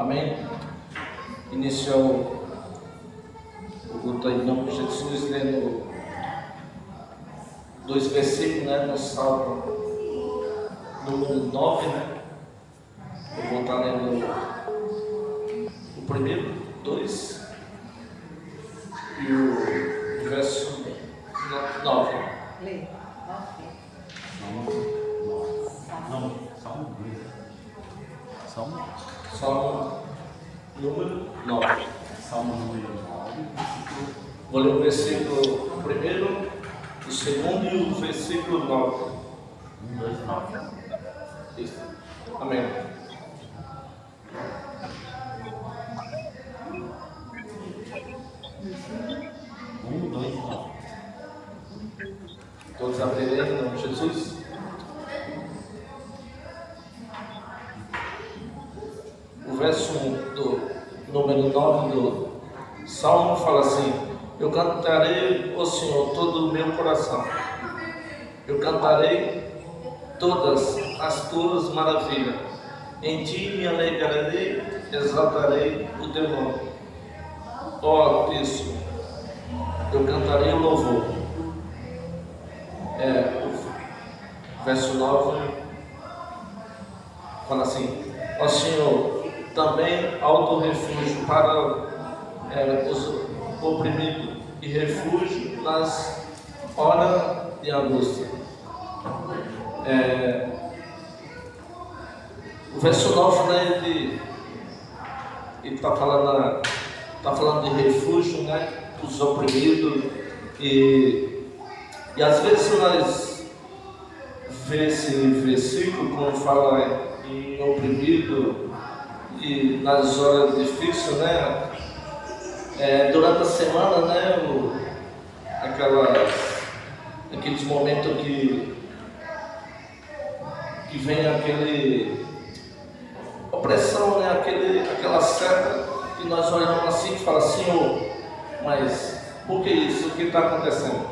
Amém? Iniciar o culto em nome de Jesus, lendo dois versículos, né, no Salmo número 9, né? Eu vou estar lendo o primeiro, 2, e o verso 9. Lê. Salmo número 9. Salmo número 9. Vou ler o versículo primeiro, o segundo e o versículo 9. 1, 2, 9. Isso. Amém. Todos abrirem em nome de Jesus. O verso 1 do número 9 do Salmo fala assim: eu cantarei ao Senhor todo o meu coração. Eu cantarei todas as tuas maravilhas. Em ti me alegrarei, exaltarei o teu nome. Ó Cristo, eu cantarei o louvor. O verso 9 fala assim: ó Senhor, também alto refúgio para os oprimidos e refúgio nas horas de angústia. O verso 9, né, ele está falando de refúgio, né, os oprimidos, e às vezes nós vemos esse versículo quando fala em oprimido e nas horas difíceis, né, durante a semana, né, aqueles momentos que vem aquele opressão, né, aquela seta que nós olhamos assim e falamos: Senhor, mas por que isso? O que está acontecendo?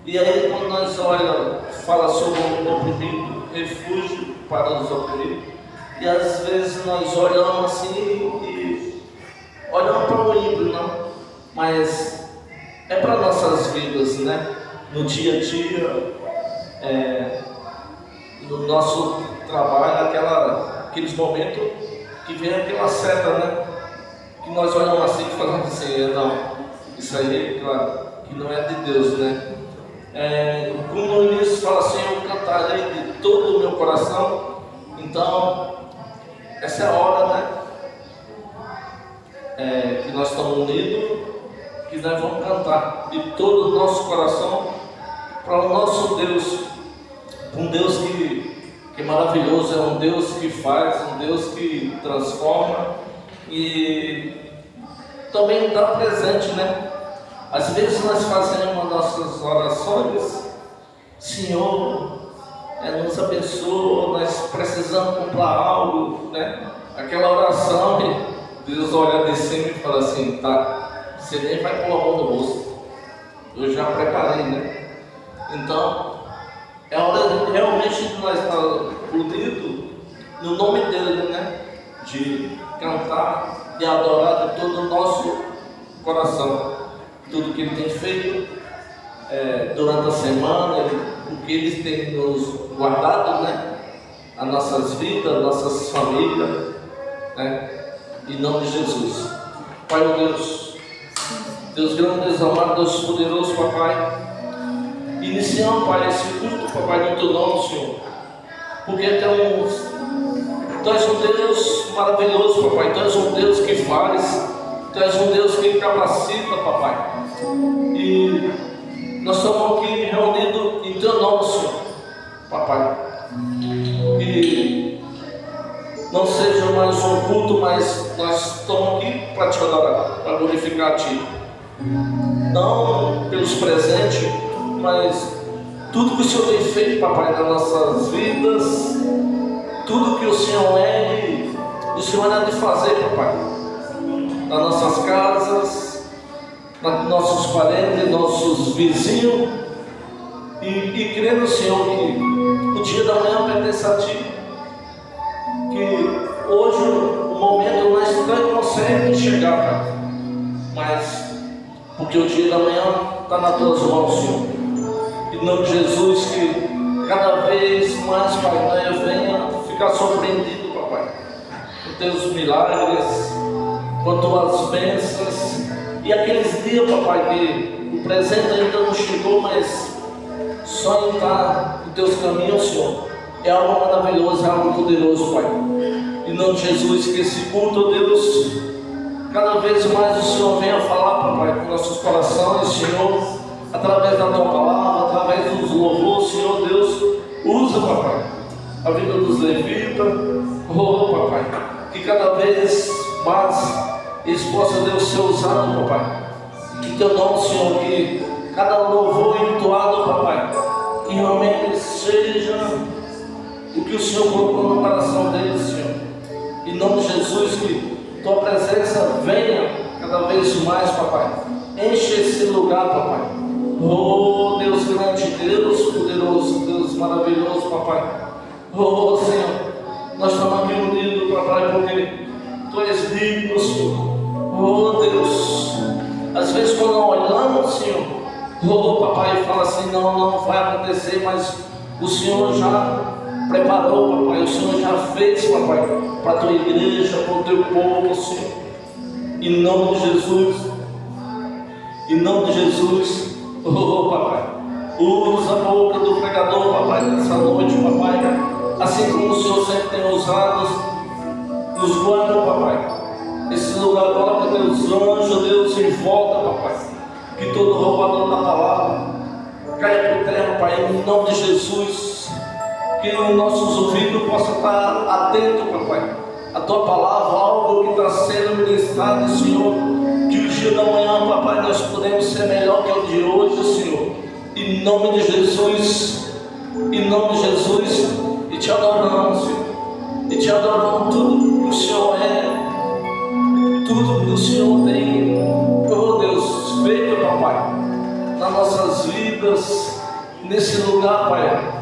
E aí quando nós olhamos, fala sobre o oprimido, refúgio para os oprimidos, e às vezes nós olhamos assim e olhamos para o ímpio, não, mas é para nossas vidas, né? No dia a dia, no nosso trabalho, aqueles momentos que vem aquela seta, né? Que nós olhamos assim e falamos assim: não, isso aí, claro, que não é de Deus, né? Como no início fala assim: eu cantarei de todo o meu coração. Então, essa é a hora, né? Que nós estamos unidos, que nós vamos cantar de todo o nosso coração para o nosso Deus, um Deus que é maravilhoso, é um Deus que faz, um Deus que transforma e também dá presente, né? Às vezes nós fazemos nossas orações: Senhor, nos abençoa, nós precisamos comprar algo, né? Aquela oração, e Deus olha de cima e fala assim: tá, você nem vai pôr a mão no bolso, eu já preparei, né? Então, é hora realmente de nós estar unidos no nome dele, né? De cantar e adorar de todo o nosso coração. Tudo que ele tem feito durante a semana, o que ele tem nos guardado, né? As nossas vidas, as nossas famílias, né? Em nome de Jesus. Pai, oh Deus grande, Deus amado, Deus poderoso, papai. Iniciamos, Pai, esse culto, papai, no teu nome, Senhor, porque Tu és um Deus maravilhoso, papai. Tu és um Deus que faz, Tu és um Deus que capacita, papai. E nós estamos aqui reunidos em teu nome, Senhor, papai. Que não seja mais um culto, mas nós estamos aqui para te adorar, para glorificar a Ti. Não pelos presentes, mas tudo que o Senhor tem feito, papai, nas nossas vidas, tudo que o Senhor e o Senhor há de fazer, papai, nas nossas casas, nos nossos parentes, nossos vizinhos, e crendo, Senhor, que o dia da manhã pertence a Ti, que hoje o momento mais chegar, Pai. Mas, porque o dia da manhã está nas tuas mãos, Senhor. Em nome de Jesus, que cada vez mais, Pai, eu venha ficar surpreendido, Papai, com teus milagres, com tuas bênçãos. E aqueles dias, Papai, que o presente ainda não chegou, mas só em estar em teus caminhos, Senhor, é algo maravilhoso, é algo poderoso, Pai. Em nome de Jesus, que esse culto, Deus, cada vez mais o Senhor venha falar, Papai, com nossos corações, Senhor, através da Tua palavra, através dos louvores, Senhor Deus, usa, Papai, a vida dos levitas, Papai, que cada vez mais eles possam, Deus, ser usados, Papai, que Teu nome, Senhor, que cada louvor entoado, Papai, que realmente seja o que o Senhor colocou no coração deles, Senhor. Em nome de Jesus, que Tua presença venha cada vez mais, Papai. Enche esse lugar, Papai. Oh, Deus grande, Deus poderoso, Deus maravilhoso, Papai. Oh, Senhor, nós estamos aqui unidos, Papai, porque Tu és digno, Senhor. Oh, Deus, às vezes quando olhamos, Senhor, oh, Papai, fala assim, não vai acontecer, mas o Senhor já preparou, Papai, o Senhor já fez, Papai, para a Tua igreja, para o Teu povo, Senhor. Em nome de Jesus, oh, Papai, usa a boca do pregador, Papai, nessa noite, Papai, assim como o Senhor sempre tem usado, nos guarda, Papai. Esse lugar, coloca Teus anjos, Deus, em volta, Papai, que todo roubador da palavra caia por terra, Pai, em nome de Jesus. Que os nossos ouvidos possam estar atentos, Papai, a Tua palavra, algo que está sendo ministrado, Senhor. Que o dia da manhã, Papai, nós podemos ser melhor que o de hoje, Senhor. Em nome de Jesus, e Te adoramos, Senhor. E Te adoramos tudo que o Senhor é, tudo que o Senhor tem, oh Deus, feito, Papai, nas nossas vidas, nesse lugar, Pai.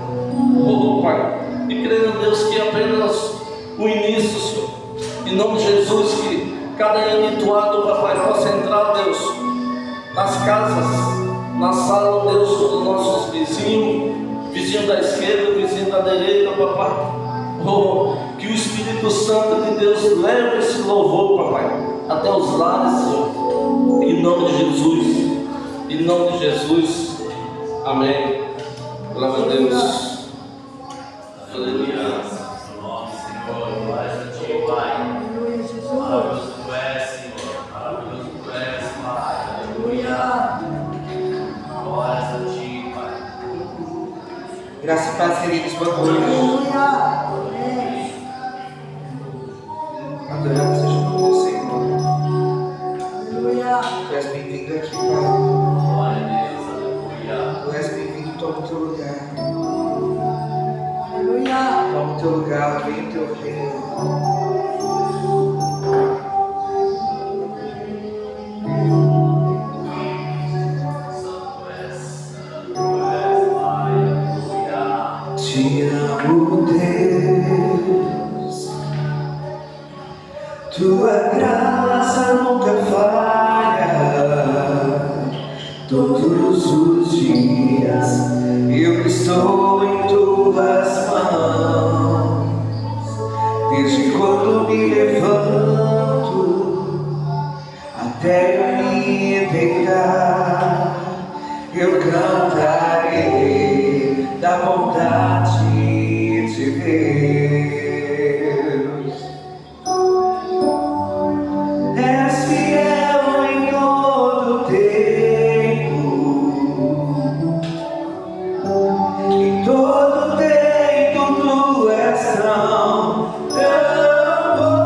Oh, Pai, e creio, Deus, que é apenas o início, Senhor. Em nome de Jesus, que cada entoado, Papai, possa entrar, Deus, nas casas, na sala, Deus, dos nossos vizinhos, vizinho da esquerda, vizinho da direita, Papai. Oh, que o Espírito Santo de Deus leve esse louvor, Papai, até os lares, Senhor. Em nome de Jesus, amém. Glória a Deus. Aleluia. Nosso Senhor, glória a Ti, Pai. Maravilhoso Tu és, Senhor. Maravilhoso Tu és, Pai. Aleluia. Glória a Ti, Pai. Graça e paz, queridos, boa noite. Adorado seja o nome do Senhor. Tu és bem-vindo aqui, Pai. Glória a Deus, aleluia. Tu és bem-vindo, toma o Teu lugar. Toma o Teu lugar, vem o Teu reino. Te amo, Deus, Tua graça nunca falha. Todos os dias eu estou em Tuas mãos. Desde quando me levanto até eu me deitar, eu cantarei da bondade de Deus. És fiel em todo tempo, em todo tempo Tu és tão bom.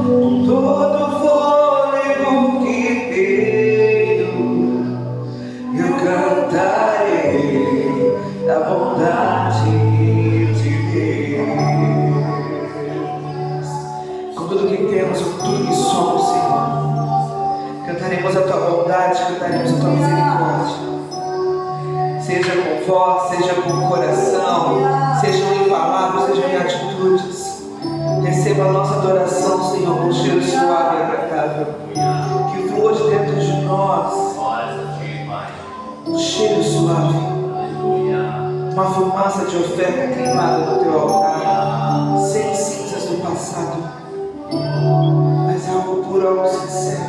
Com todo fôlego que tenho, eu cantarei da bondade de Deus. Com tudo que temos, com tudo que somos, Senhor, cantaremos a Tua bondade, cantaremos a Tua misericórdia. Seja com voz, seja com coração, sejam em palavras, sejam em atitudes. Receba a nossa adoração, Senhor, por massa de oferta queimada no teu altar, sem cinzas do passado, mas algo puro, algo sincero,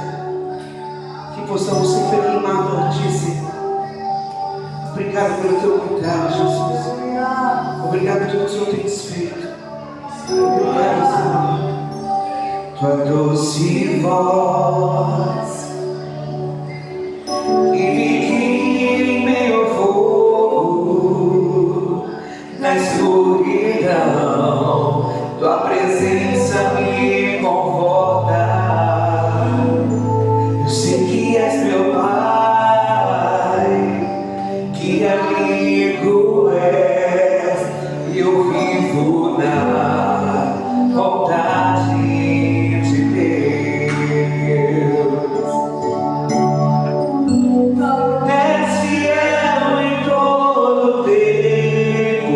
que possamos sempre queimar por ti, Senhor. Obrigado pelo teu cuidado, Jesus. Obrigado por tudo que o Senhor tem feito. Obrigado, Senhor. Tua doce voz que me guia em meio ao fogo, na escuridão, tua presença me conforta. Eu sei que és meu Pai, que amigo és, e eu vivo na vontade de Deus. És fiel em todo tempo,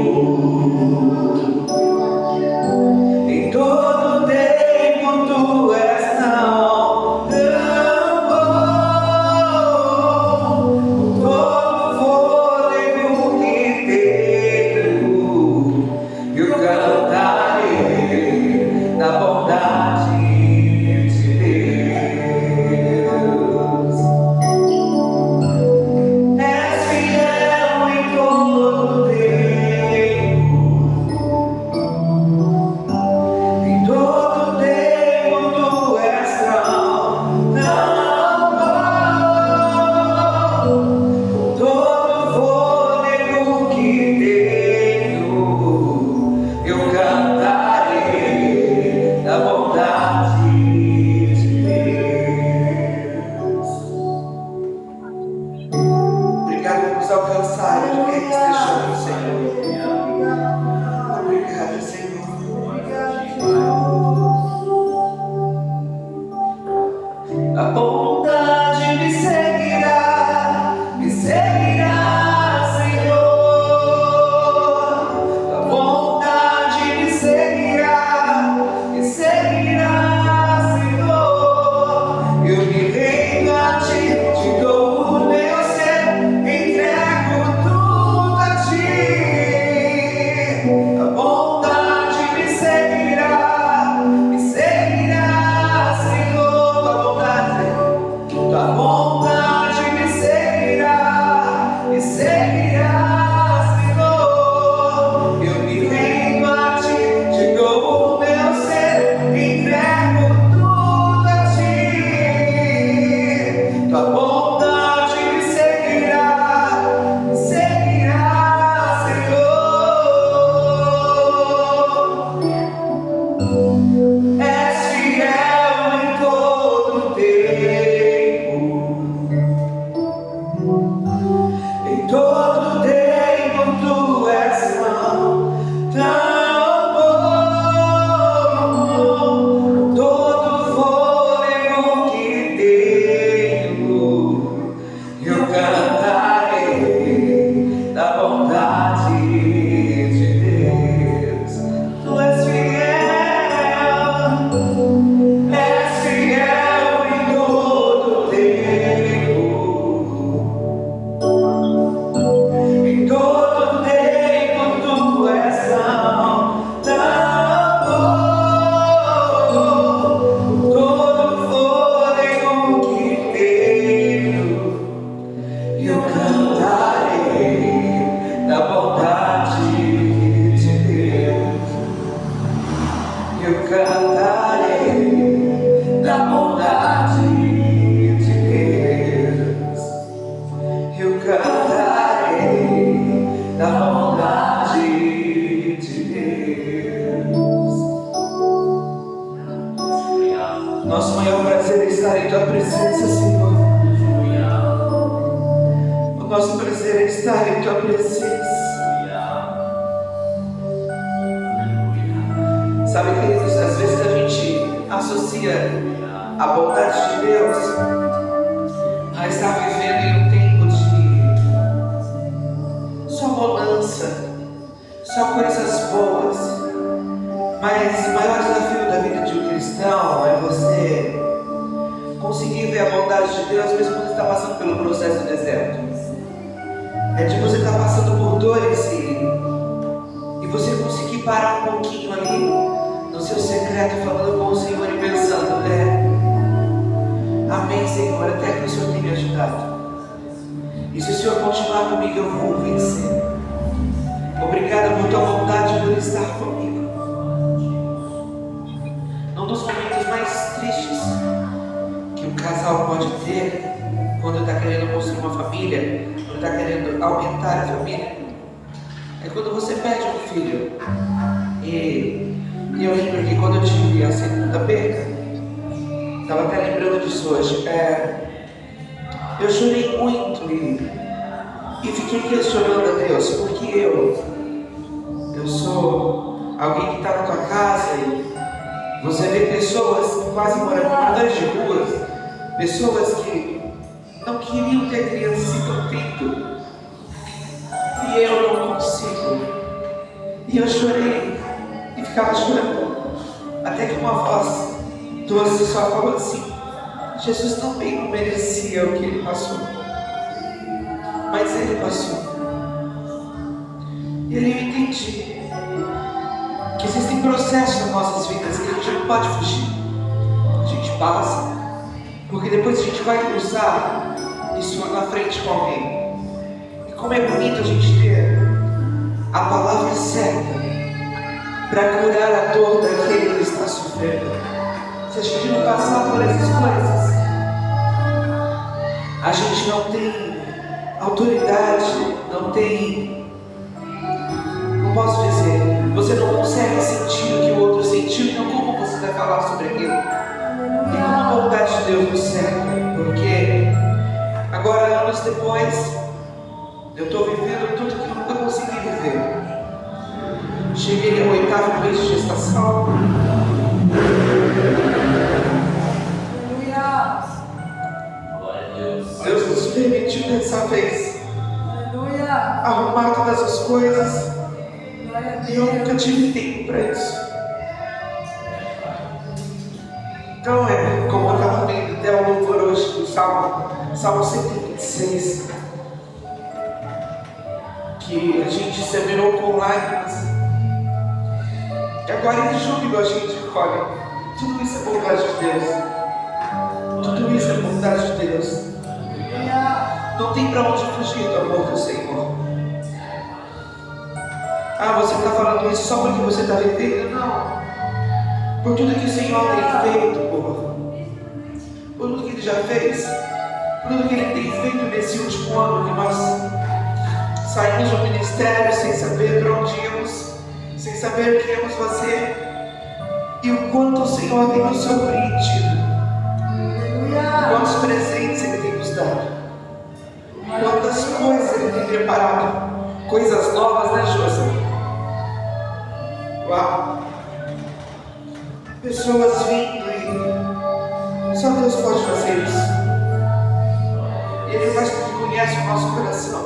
em todo tempo tu és tão bom. Todo fôlego que tenho, eu cantarei da bondade de Deus. És fiel em todo tempo, em todo tempo tu és tão bom. Todo fôlego que tenho, eu cantarei da bondade de Deus. Obrigado por nos alcançar, onde quer que estejamos, Senhor. Obrigado, Senhor. A bondade me seguirá, Senhor. A bondade me seguirá, Senhor. Eu me rendo a ti, te dou o meu ser, entrego tudo a ti. A bondade me seguirá, Senhor. Tua bondade me seguirá, Senhor. Eu me rendo a ti, te dou o meu ser, entrego tudo a ti. Tua bondade me seguirá, Senhor. És fiel em todo tempo, em todo tempo tu és tão bom. Todo fôlego que tenho, eu cantarei da bondade de Deus. Tu és fiel em todo tempo, em todo tempo tu és tão bom. Todo fôlego que tenho, eu cantarei da bondade de Deus. Eu cantarei da bondade de Deus. Eu cantarei da bondade de Deus. Nosso maior prazer é estar em tua presença, Senhor. O nosso prazer é estar em tua presença. Sabe, queridos, às vezes a gente associa a bondade de Deus a estar vivendo em um tempo de só bonança, só coisas boas. Mas o maior desafio da vida de um cristão é você conseguir ver a bondade de Deus mesmo quando está passando pelo processo do deserto. É de você estar passando por dores e que parar um pouquinho ali no seu secreto, falando com o Senhor e pensando: amém, Senhor, até que o Senhor tem me ajudado. E se o Senhor continuar comigo, eu vou vencer. Obrigado por tua vontade, por estar comigo. Num dos momentos mais tristes que um casal pode ter, quando está querendo construir uma família, quando está querendo aumentar a família, é quando você perde um filho. E eu lembro que quando eu tive a segunda perda, estava até lembrando disso hoje, eu chorei muito e fiquei questionando a Deus, porque eu sou alguém que está na tua casa e você vê pessoas quase moradores de ruas, pessoas que não queriam ter crianças e estão tendo, e eu não consigo. E eu chorei e ficava chorando, até que uma voz doce só falou assim: Jesus também não merecia o que ele passou, mas ele passou. E ali eu entendi que existem processos nas nossas vidas que a gente não pode fugir. A gente passa, porque depois a gente vai cruzar isso na frente com alguém. E como é bonito a gente ter a palavra certa para curar a dor daquele que está sofrendo. Se a gente não passar por essas coisas, a gente não tem autoridade, não tem, não posso dizer, você não consegue sentir o que o outro sentiu, então como você vai falar sobre aquilo? E como a vontade de Deus nos cerca, porque agora, anos depois, eu estou vivendo tudo que eu nunca consegui viver. Cheguei ao 8º mês de gestação. Deus nos permitiu dessa vez arrumar todas as coisas, e eu nunca tive tempo para isso. Então como eu estava vendo até o louvor hoje do Salmo 126, que a gente semeou com lágrimas, e agora em júbilo a gente colhe. Tudo isso é bondade de Deus. Tudo isso é bondade de Deus. Não tem para onde fugir do amor do Senhor. Você está falando isso só porque você está vivendo? Não. Por tudo que o Senhor tem feito, por tudo que Ele já fez, por tudo que Ele tem feito nesse último ano que nós saímos do ministério sem saber para onde íamos, sem saber o que íamos fazer, e o quanto o Senhor tem nos surpreendido, quantos presentes Ele tem nos dado, quantas coisas Ele tem preparado, coisas novas, né, José? Uau! Pessoas vindo e só Deus pode fazer isso. E Ele faz porque conhece o nosso coração.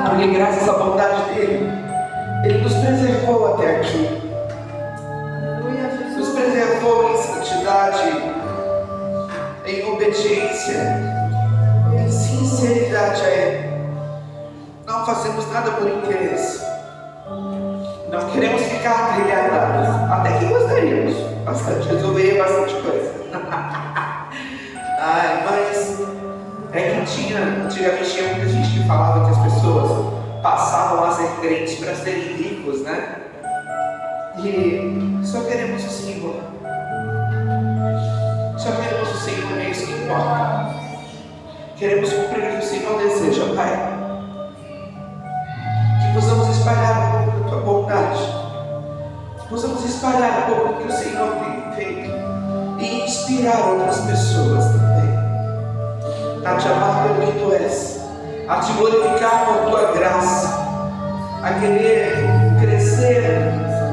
Porque graças à bondade dEle, Ele nos preservou até aqui. Nos preservou em santidade, em obediência, em sinceridade a Ele. Não fazemos nada por interesse. Não queremos ficar trilhardados. Até que gostaríamos. Bastante. Resolveria bastante coisa. Mas antigamente tinha muita gente que falava que as pessoas passavam a ser crentes para serem ricos, né? E só queremos o Senhor. Só queremos o Senhor, é isso que importa. Queremos cumprir o que o Senhor deseja, Pai. Que possamos espalhar um pouco da Tua bondade. Que possamos espalhar um pouco do que o Senhor tem feito. E inspirar outras pessoas também. A Te amar pelo que Tu és. A Te glorificar por Tua graça. A querer crescer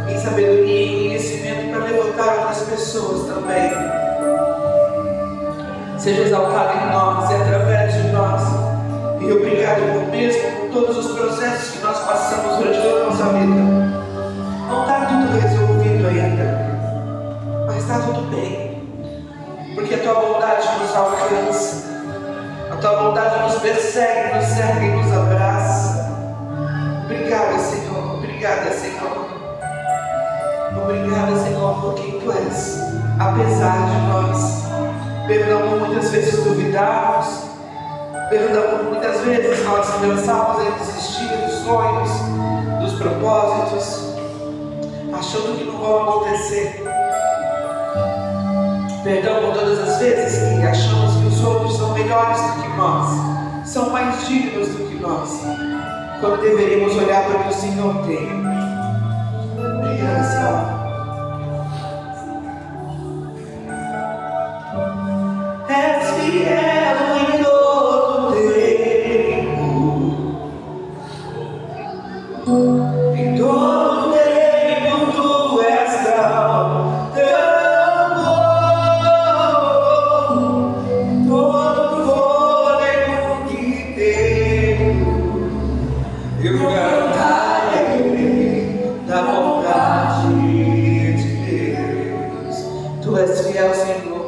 em sabedoria e conhecimento para levantar outras pessoas também. Seja exaltado em nós e através de nós. E obrigado por mesmo por todos os processos que nós passamos durante toda a nossa vida. Não está tudo resolvido ainda, mas está tudo bem, porque a Tua bondade nos alcança, a Tua bondade nos persegue, nos cerca e nos abraça. Obrigado, Senhor. Obrigado. Obrigada, Senhor. Obrigada, Senhor, por quem Tu és, apesar de nós. Perdão por muitas vezes duvidarmos. Perdão por muitas vezes nós pensarmos em desistir dos sonhos, dos propósitos, achando que não vão acontecer. Perdão por todas as vezes que achamos que os outros são melhores do que nós, são mais dignos do que nós, quando deveríamos olhar para o que o Senhor tem. Obrigada, Senhor. És fiel em todo tempo, em todo tempo Tu és tão bom, todo fôlego que tenho, eu cantarei da bondade de Deus. Tu és fiel, Senhor.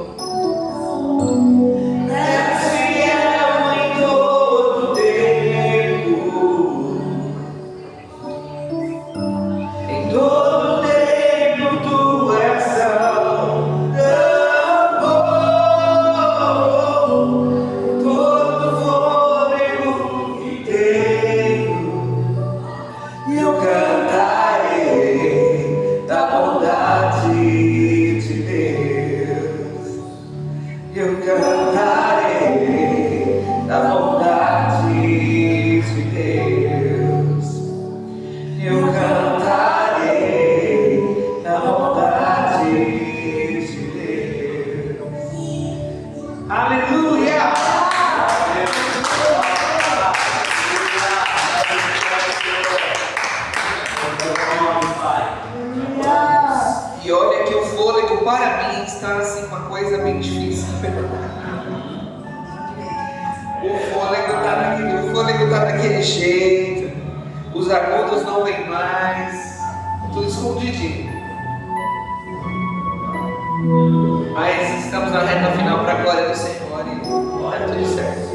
Mas estamos na reta final para a glória do Senhor e está tudo certo.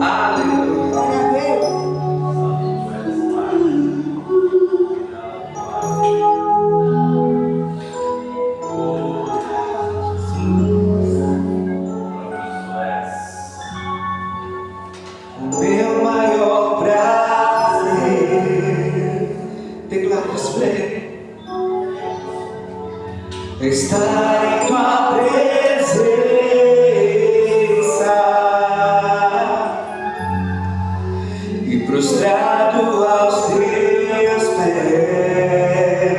Aleluia. O meu maior prazer, declaro isso para Ele, estar em Tua presença e prostrado aos Teus pés,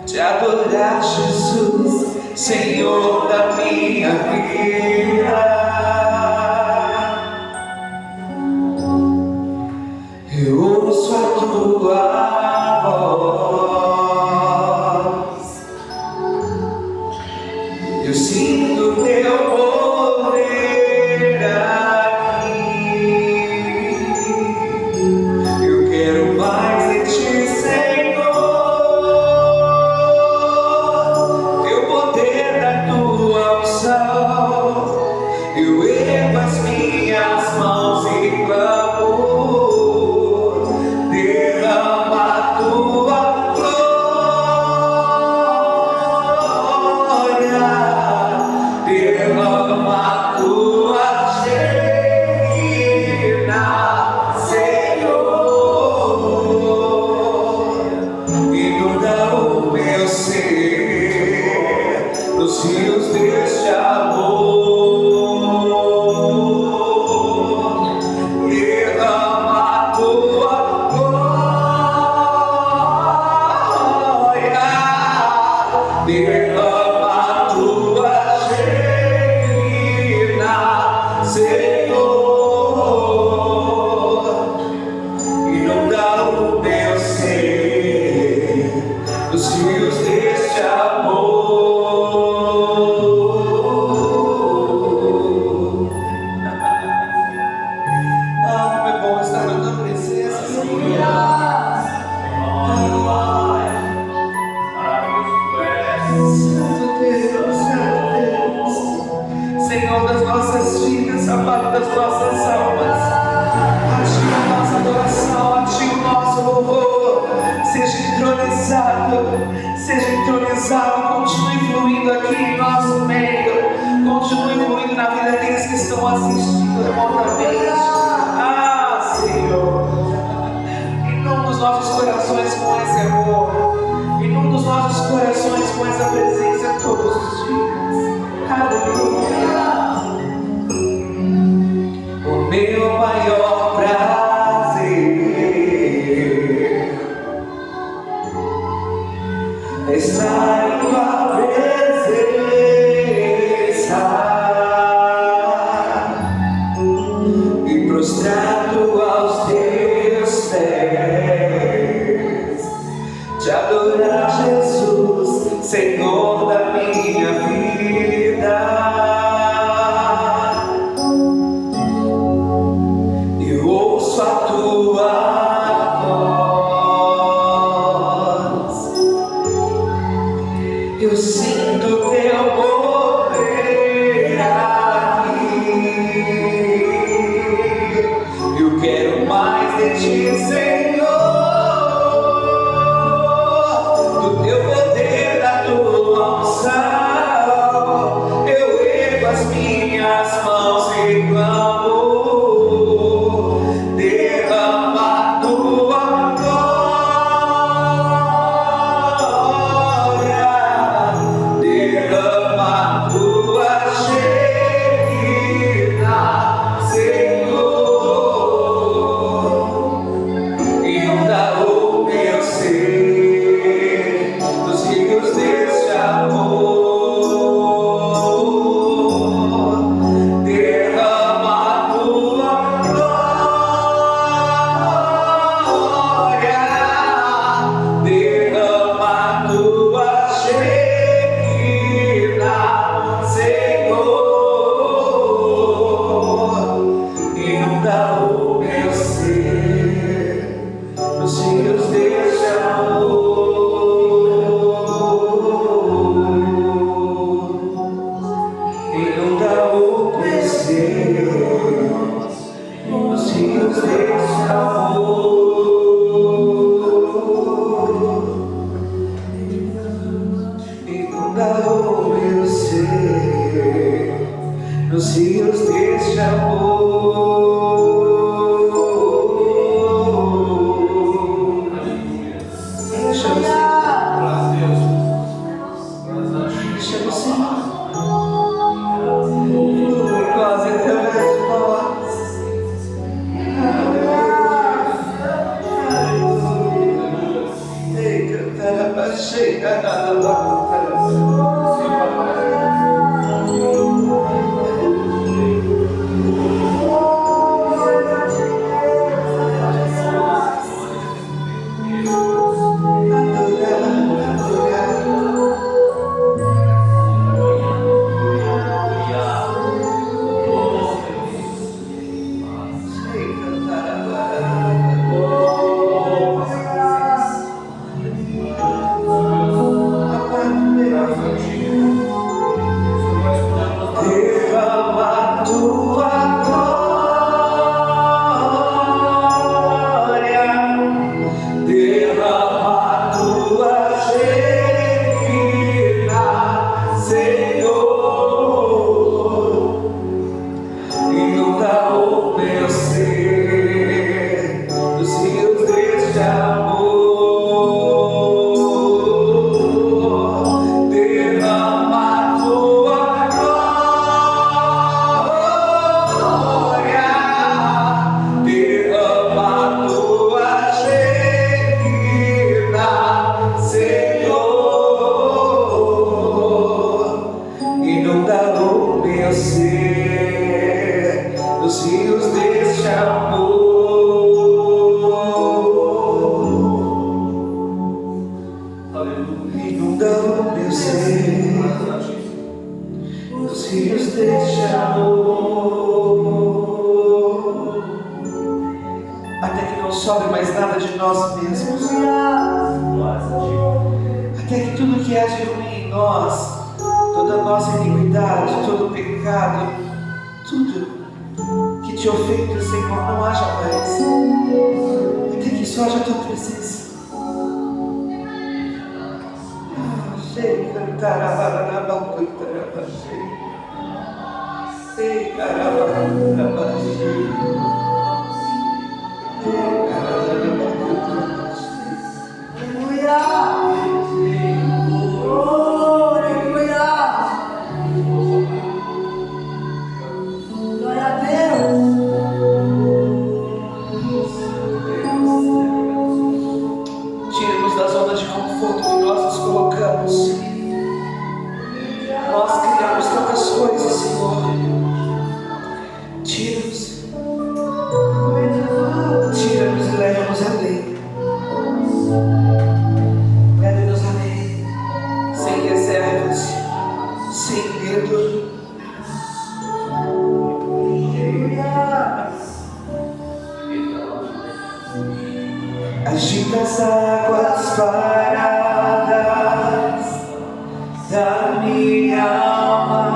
te adorar, Jesus, Senhor da minha vida. Eu ouço a Tua voz, eu sinto Teu poder aqui. Eu quero mais de Ti, Senhor, Teu poder da Tua unção. Eu ergo as minhas mãos e clamo, derrama Senhor da minha vida. Eu ouço a tua voz, eu sinto teu mover aqui. Eu quero mais de ti, Senhor, do teu poder, da tua unção. Eu ergo as minhas mãos e clamo. Derrama a tua glória, derrama a tua Shekinah, Senhor. Inunda o meu ser dos rios deste amor. Derrama a tua glória, derrama a tua Shekinah, Senhor. Inunda o meu ser nos rios deste amor. Inunda o meu ser nos rios deste amor. Inunda o meu ser nos rios deste amor. Encha-nos, encha-nos, Senhor. Flui quase através de nós. Ei, cantar a cheia da derrama a tua glória, derrama a tua Shekinah, Senhor. Inunda o meu ser dos rios deste amor. Derrama a tua glória, derrama a tua Shekinah, Senhor. Inunda o meu ser dos rios deste amor. Aleluia. Inunda o meu ser dos rios deste amor. Até que não sobre mais nada de nós mesmos. Até que tudo que há de ruim em nós, toda a nossa iniquidade, todo o pecado, tudo que te ofende, Senhor, não haja mais. Até que só haja a tua presença. Glória a Deus. Tira-nos da zona de conforto que nós nos colocamos. Nós criamos tantas coisas, Senhor. Tira-nos. agita as águas paradas da minha alma.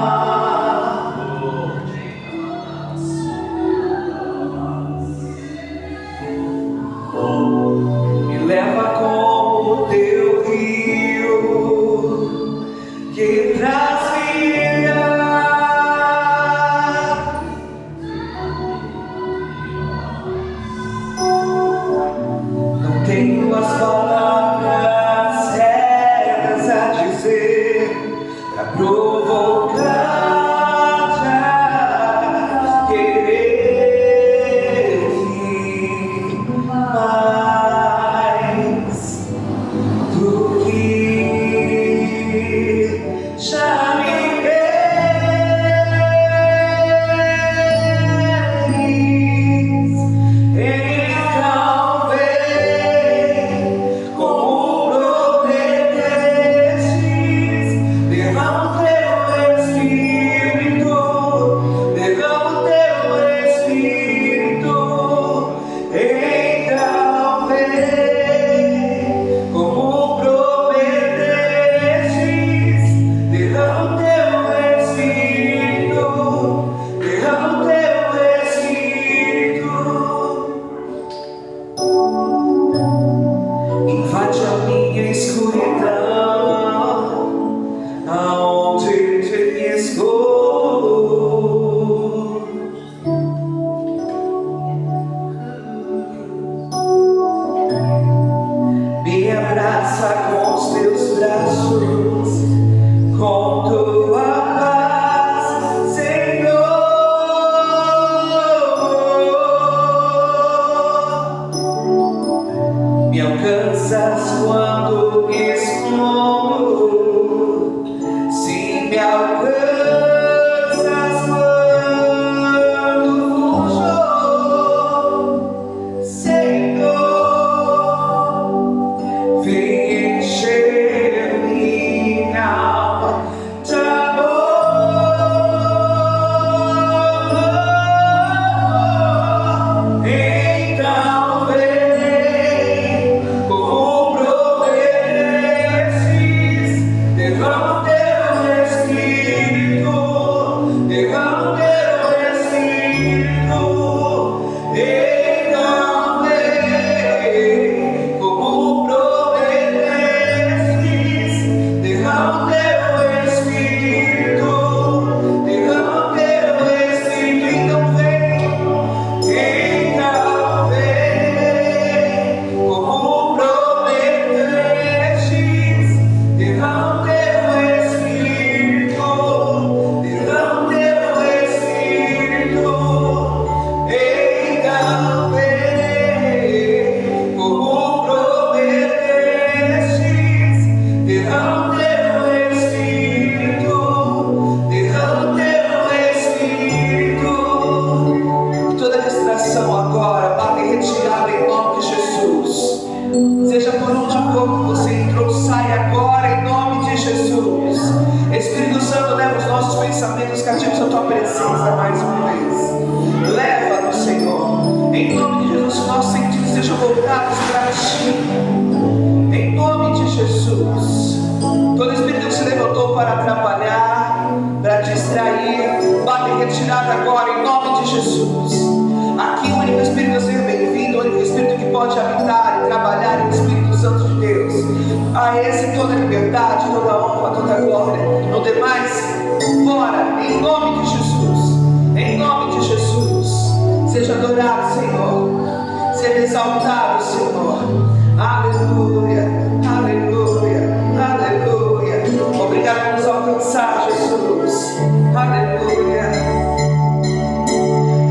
Me leva como teu rio que traz vida. Não tenho as palavras certas a dizer pra provocar já querer mais do que já me queres. Então vem como prometestes, derrama o teu Espírito, derrama o teu Espírito. Então vem como prometestes, derrama o teu Espírito, derrama o teu Espírito. Invade a minha escuridão, aonde te escondo. Me abraça com os teus braços, com tua paz, Senhor. Me alcanças quando me escondo, sim, me alcanças quando fujo, Senhor. Vem encher minha alma de amor. Então vem como prometestes, derrama o teu Espírito, derrama o teu Espírito. Então vem como prometestes, derrama o teu Espírito, derrama o teu Espírito. Então vem como prometestes, derrama o teu Espírito, derrama o teu Espírito. Então vem como prometestes, derrama o teu Espírito, derrama o teu Espírito. Toda distração agora, bata e retirada em nome de Jesus. Seja por onde for que você entrou, sai agora em nome de Jesus. Espírito Santo, leva os nossos pensamentos cativos à tua presença mais uma vez. Leva-nos, Senhor. Em nome de Jesus, os nossos sentidos sejam voltados para ti. Em nome de Jesus. Todo espírito que se levantou para atrapalhar, para distrair, bata em retirada agora em nome de Jesus. Aqui o único Espírito a ser bem-vindo, o único Espírito que pode habitar e trabalhar é o Espírito Santo de Deus. A esse toda liberdade, toda honra, toda glória. No demais, fora, em nome de Jesus. Em nome de Jesus. Seja adorado, Senhor. Seja exaltado, Senhor. Aleluia, aleluia, aleluia. Obrigado por nos alcançar, Jesus. Aleluia.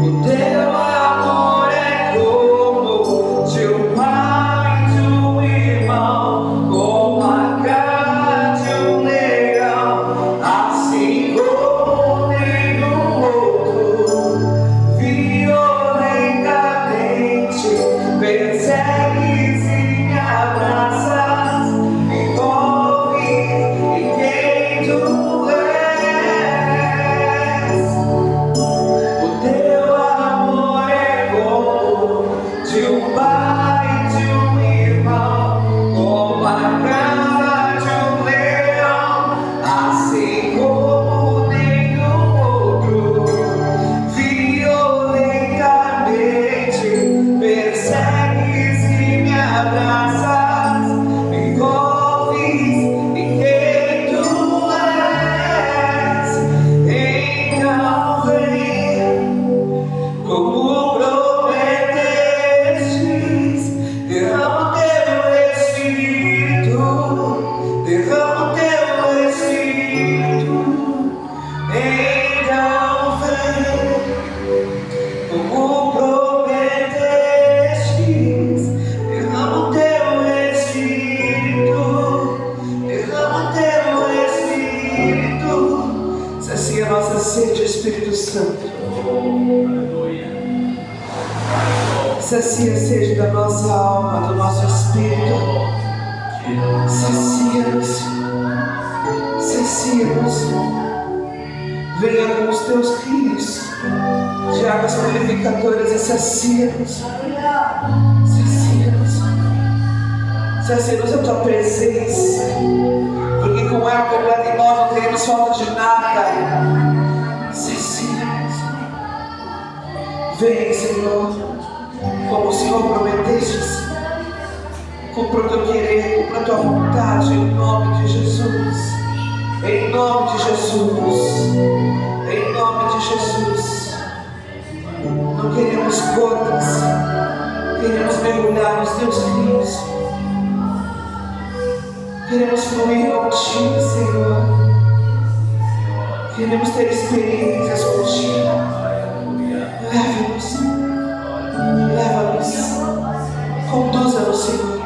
O teu amor é como de um pai, de um irmão, como a garra de um leão, assim como nenhum outro, violentamente persegue. Sacia a sede da nossa alma, do nosso espírito. Sacia-nos. Sacia-nos. Venha com os teus rios de águas purificadoras e sacia-nos. Sacia-nos. Sacia-nos a tua presença. Porque com ela completa em nós não teremos falta de nada. Sacia-nos. Vem, Senhor. Como o Senhor prometestes, cumpra o teu querer, cumpra a tua vontade, em nome de Jesus, em nome de Jesus, em nome de Jesus. Não queremos gotas, queremos mergulhar nos teus rios, queremos fluir contigo, Senhor, queremos ter experiências contigo. Leva-nos, conduza-nos, Senhor,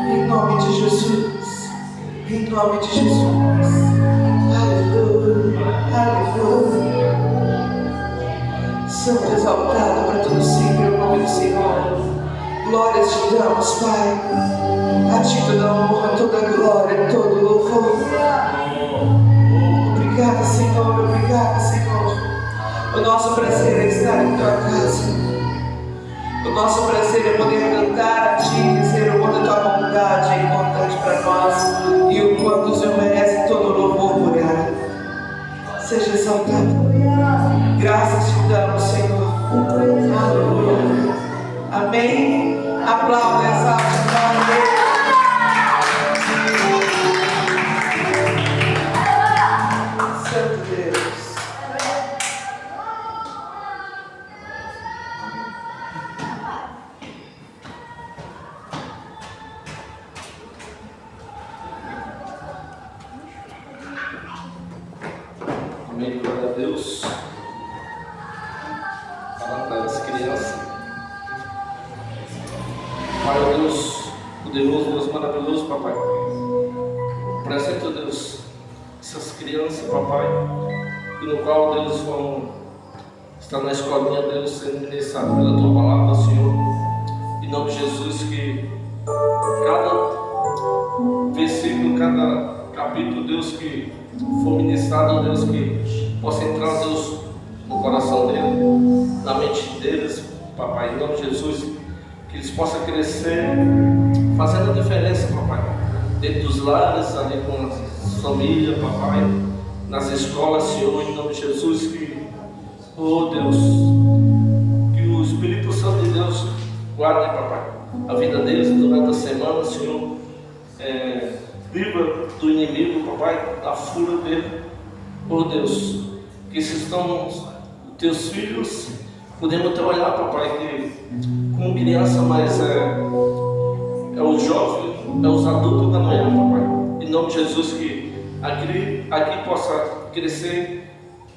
em nome de Jesus, em nome de Jesus. Aleluia, aleluia. Santo exaltado para todo sempre o nome do Senhor. Glórias te damos, Pai, a ti toda a honra, toda a glória, todo o louvor. Obrigada, Senhor, obrigada, Senhor. O nosso prazer é estar em tua casa. O nosso prazer é poder cantar a ti, dizer o quanto a tua bondade é importante para nós e o quanto o Senhor merece todo o louvor por ela. Seja exaltado. Graças te damos, Senhor. Aleluia. Amém. Aplauda essa palavra. Amém, glória a Deus. Falando para as crianças. Pai, ó Deus, poderoso, Deus maravilhoso, papai. Presente, ó Deus, essas crianças, papai, e no qual, Deus, vão estar na escolinha, Deus, sendo ministrado pela tua palavra, Senhor. Em nome de Jesus, que cada versículo, cada capítulo, Deus, que for ministrado, Deus, que possa entrar, Deus, no coração dele, na mente deles, papai, em nome de Jesus, que eles possam crescer, fazendo a diferença, papai, dentro dos lares, ali com as famílias, papai, nas escolas, Senhor, em nome de Jesus, que, oh Deus, que o Espírito Santo de Deus guarde, papai, a vida deles durante a semana, Senhor, livra do inimigo, papai, da fúria dele. Oh Deus, que esses estão os teus filhos, podemos trabalhar, papai, que como criança, mas é o jovem, é os adultos da manhã, papai. Em nome de Jesus, que aqui possa crescer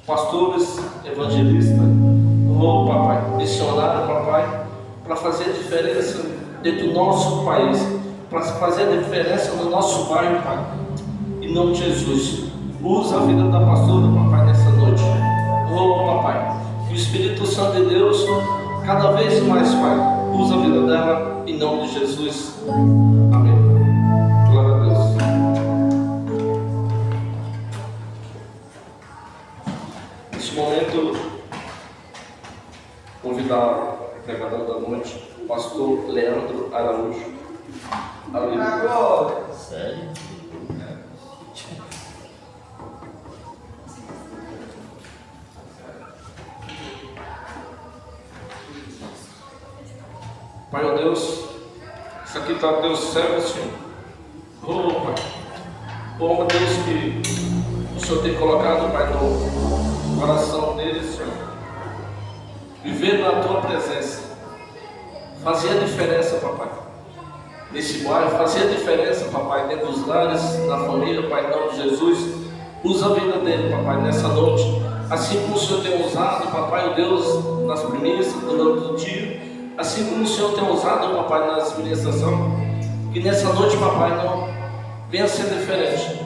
pastores, evangelistas, oh papai, missionários, papai, para fazer a diferença dentro do nosso país, para fazer a diferença no nosso bairro, Pai. Em nome de Jesus, usa a vida da pastora, papai, nessa noite. Oh, papai, que o Espírito Santo de Deus, cada vez mais, Pai, usa a vida dela, em nome de Jesus. Amém. Glória a Deus. Neste momento, convidar o pregador da noite, o pastor Leandro Araújo. Aleluia. Sério? Pai, ó Deus, isso aqui está Deus céu, Senhor. Oh, Pai, como Deus que o Senhor tem colocado, Pai, no coração deles, Senhor. Viver na tua presença, fazer a diferença, papai. Nesse bairro, fazer a diferença, papai, dentro dos lares, na família, Pai, em nome de Jesus. Usa a vida dele, papai, nessa noite. Assim como o Senhor tem usado, papai, o Deus, nas primícias, durante o dia. Assim como o Senhor tem usado, papai, nas ministrações. Que nessa noite, papai, não venha ser diferente.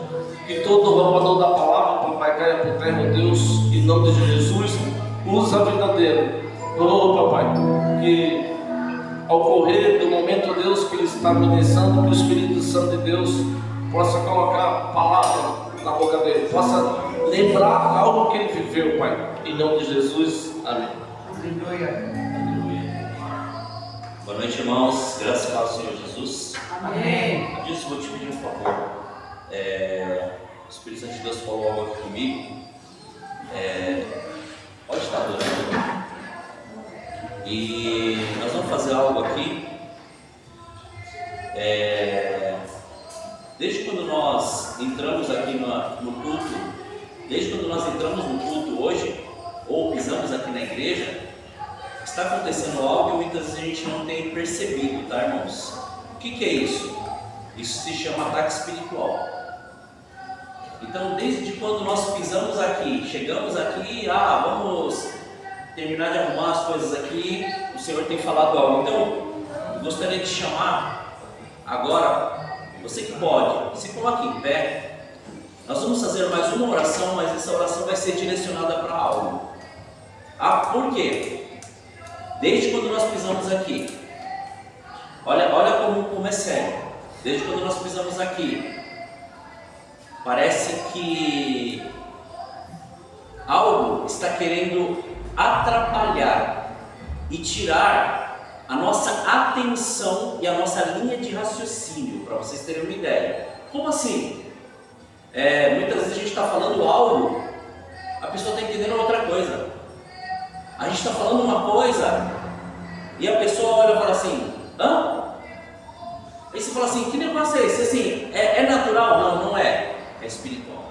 Que todo roubador da palavra, papai, caia por terra, oh Deus, em nome de Jesus, usa a vida dele. Oh, papai, que ao correr do momento, Deus, que ele está ministrando, que o Espírito Santo de Deus possa colocar palavra na boca dele, possa lembrar algo que ele viveu, Pai, em nome de Jesus, amém. Aleluia. Boa noite, irmãos, graças ao Senhor Jesus. Amém. Disso, vou te pedir um favor. O Espírito Santo de Deus falou algo aqui comigo. Pode estar adorando. E nós vamos fazer algo aqui. Desde quando nós entramos aqui no culto, desde quando nós entramos no culto hoje, ou pisamos aqui na igreja, está acontecendo algo que muitas vezes a gente não tem percebido, tá, irmãos? O que é isso? Isso se chama ataque espiritual. Então, desde quando nós pisamos aqui, chegamos aqui, vamos terminar de arrumar as coisas aqui, o Senhor tem falado algo. Então, eu gostaria de chamar agora, você que pode, se coloque em pé. Nós vamos fazer mais uma oração, mas essa oração vai ser direcionada para algo. Por quê? Desde quando nós pisamos aqui, olha como é sério. Desde quando nós pisamos aqui, parece que algo está querendo atrapalhar e tirar a nossa atenção e a nossa linha de raciocínio, para vocês terem uma ideia. Como assim? Muitas vezes a gente está falando algo, a pessoa está entendendo outra coisa. A gente está falando uma coisa e a pessoa olha e fala assim: hã? Aí você fala assim: que negócio é esse? Assim, é natural? Não, não é. É espiritual.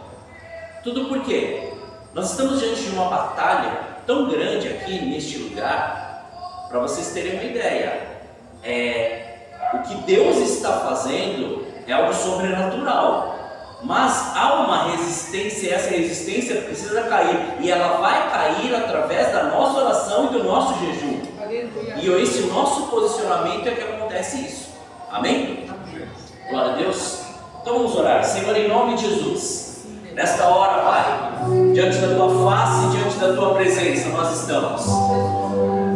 Tudo por quê? Nós estamos diante de uma batalha tão grande aqui neste lugar. Para vocês terem uma ideia, o que Deus está fazendo é algo sobrenatural. Mas há uma resistência, e essa resistência precisa cair, e ela vai cair através da nossa oração e do nosso jejum. E esse nosso posicionamento é que acontece isso. Amém? Glória a Deus. Então vamos orar. Senhor, em nome de Jesus, nesta hora, Pai, diante da Tua face, diante da Tua presença, nós estamos.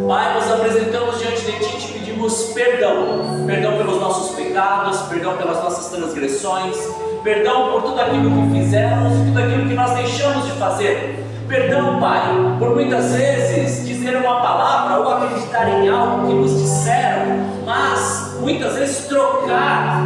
Pai, nos apresentamos diante de Ti e te pedimos perdão. Perdão pelos nossos pecados, perdão pelas nossas transgressões, perdão por tudo aquilo que fizemos e tudo aquilo que nós deixamos de fazer. Perdão, Pai, por muitas vezes dizer uma palavra ou acreditar em algo que nos disseram, mas muitas vezes trocar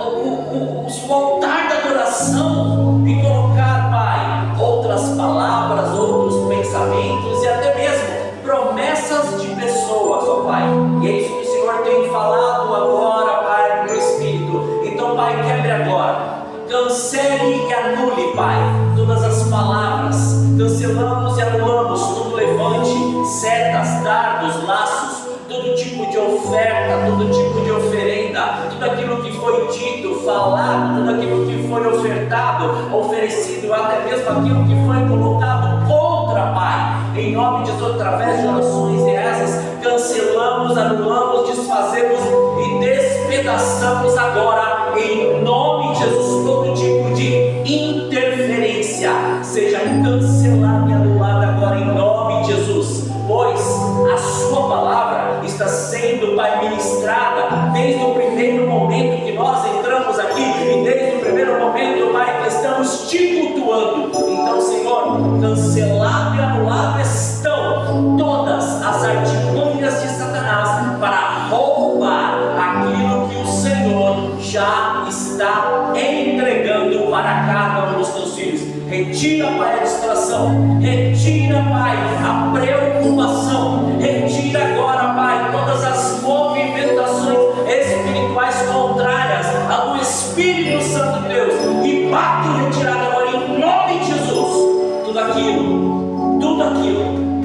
o altar da adoração e colocar, Pai, outras palavras, outros pensamentos e até mesmo promessas de pessoas, ó Pai. E é isso que o Senhor tem falado agora, Pai, no meu espírito. Então, Pai, quebre agora, cancele e anule, Pai, todas as palavras, cancelamos e anulamos todo levante, setas, dardos, laços, todo tipo de oferta, todo tipo de oferenda, tudo aquilo que foi dito, falado, tudo aquilo que foi ofertado, oferecido, até mesmo aquilo que foi colocado contra, Pai, em nome de Jesus, através de orações e rezas, cancelamos, anulamos, desfazemos e despedaçamos agora, em nome de Jesus, todo tipo de interferência seja cancelada e anulada agora, em nome de Jesus, pois a sua palavra está sendo, Pai, ministrada desde o primeiro momento que nós entramos aqui e desde o primeiro momento, Pai, que estamos te cultuando. Então, Senhor, cancelado e anulado estão todas as artimanhas de Satanás para roubar aquilo que o Senhor já está entregando para cada um dos teus filhos. Retira, Pai, a distração, retira, Pai, a preocupação, retira agora, Pai, todas as movimentações espirituais contrárias ao Espírito Santo de Deus e bate retirada agora em nome de Jesus, tudo aquilo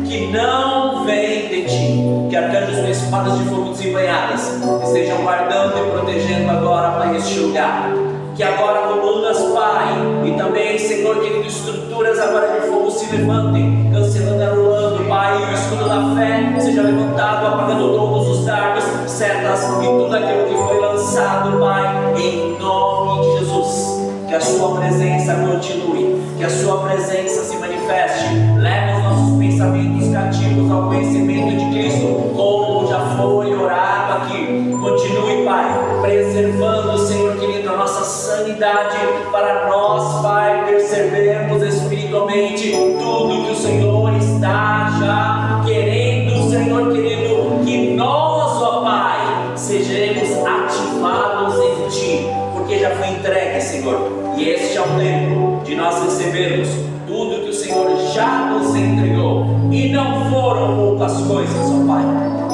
que não vem de Ti, que arcanjos com espadas de fogo desembanhadas estejam guardando e protegendo agora, Pai, este lugar. Que agora colunas, Pai, e também, Senhor querido, estruturas agora de fogo se levantem, cancelando e anulando, Pai, o escudo da fé seja levantado, apagando todos os dardos, setas e tudo aquilo que foi lançado, Pai, em nome de Jesus. Que a sua presença continue, que a sua presença se manifeste. Leva os nossos pensamentos cativos ao conhecimento de Cristo, como já foi orado aqui. Continue, Pai, preservando, Senhor querido, a nossa sanidade, para nós, Pai, percebermos espiritualmente tudo que o Senhor está já querendo, Senhor querido, que nós, ó Pai, sejamos ativados em Ti, porque já foi entregue, Senhor, e este é o tempo de nós recebermos tudo que o Senhor já nos entregou, e não foram poucas coisas, ó Pai.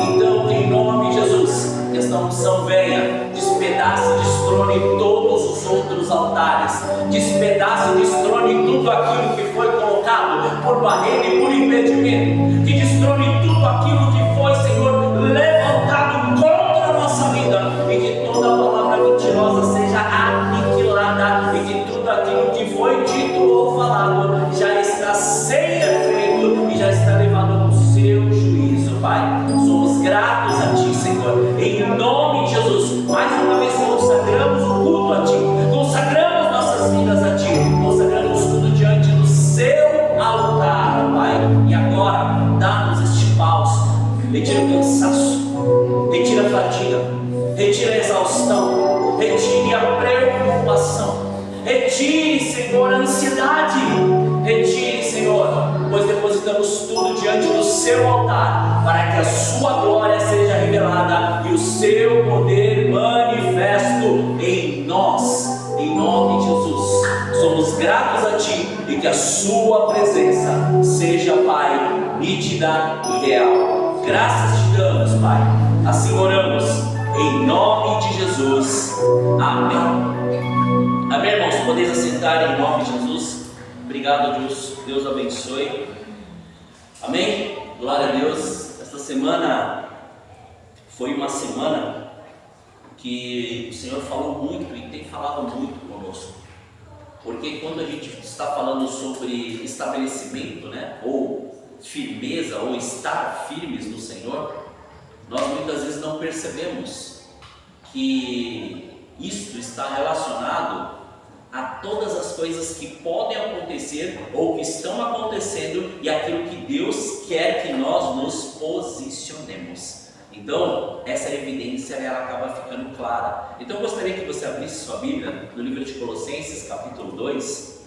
Então, que em nome de Jesus, que esta unção venha, despedace e destrone todos os outros altares, despedace e destrone tudo aquilo que foi colocado por barreira e por impedimento, que destrone tudo aquilo que foi, Senhor, levantado contra a nossa vida, e que toda palavra mentirosa seja aniquilada, e que tudo aquilo que foi dito ou falado já está sem efeito e já está levado ao seu juízo, Pai. Somos gratos a Ti, Senhor, em nome de Jesus. Mais uma vez consagramos o culto a Ti, consagramos nossas vidas a Ti, consagramos tudo diante do Seu altar, Pai. E agora, dá-nos este bálsamo, retira o cansaço, retira a fadiga, retira a exaustão, retire a preocupação, retire, Senhor, a ansiedade, retire, Senhor, pois depositamos tudo diante do Seu altar, para que a Sua glória seja revelada e o Seu poder manifesto em nós, em nome de Jesus. Somos gratos a Ti e que a Sua presença seja, Pai, nítida e real. Graças Te damos, Pai, assim oramos, em nome de Jesus. Amém. Amém, irmãos? Podeis assentar em nome de Jesus. Obrigado, Deus. Deus abençoe. Amém? Glória a Deus. Esta semana foi uma semana que o Senhor falou muito e tem falado muito conosco. Porque quando a gente está falando sobre estabelecimento, né, ou firmeza, ou estar firmes no Senhor, nós muitas vezes não percebemos que isto está relacionado a todas as coisas que podem acontecer ou que estão acontecendo e aquilo que Deus quer que nós nos posicionemos. Então, essa evidência ela acaba ficando clara. Então, eu gostaria que você abrisse sua Bíblia no livro de Colossenses, capítulo 2.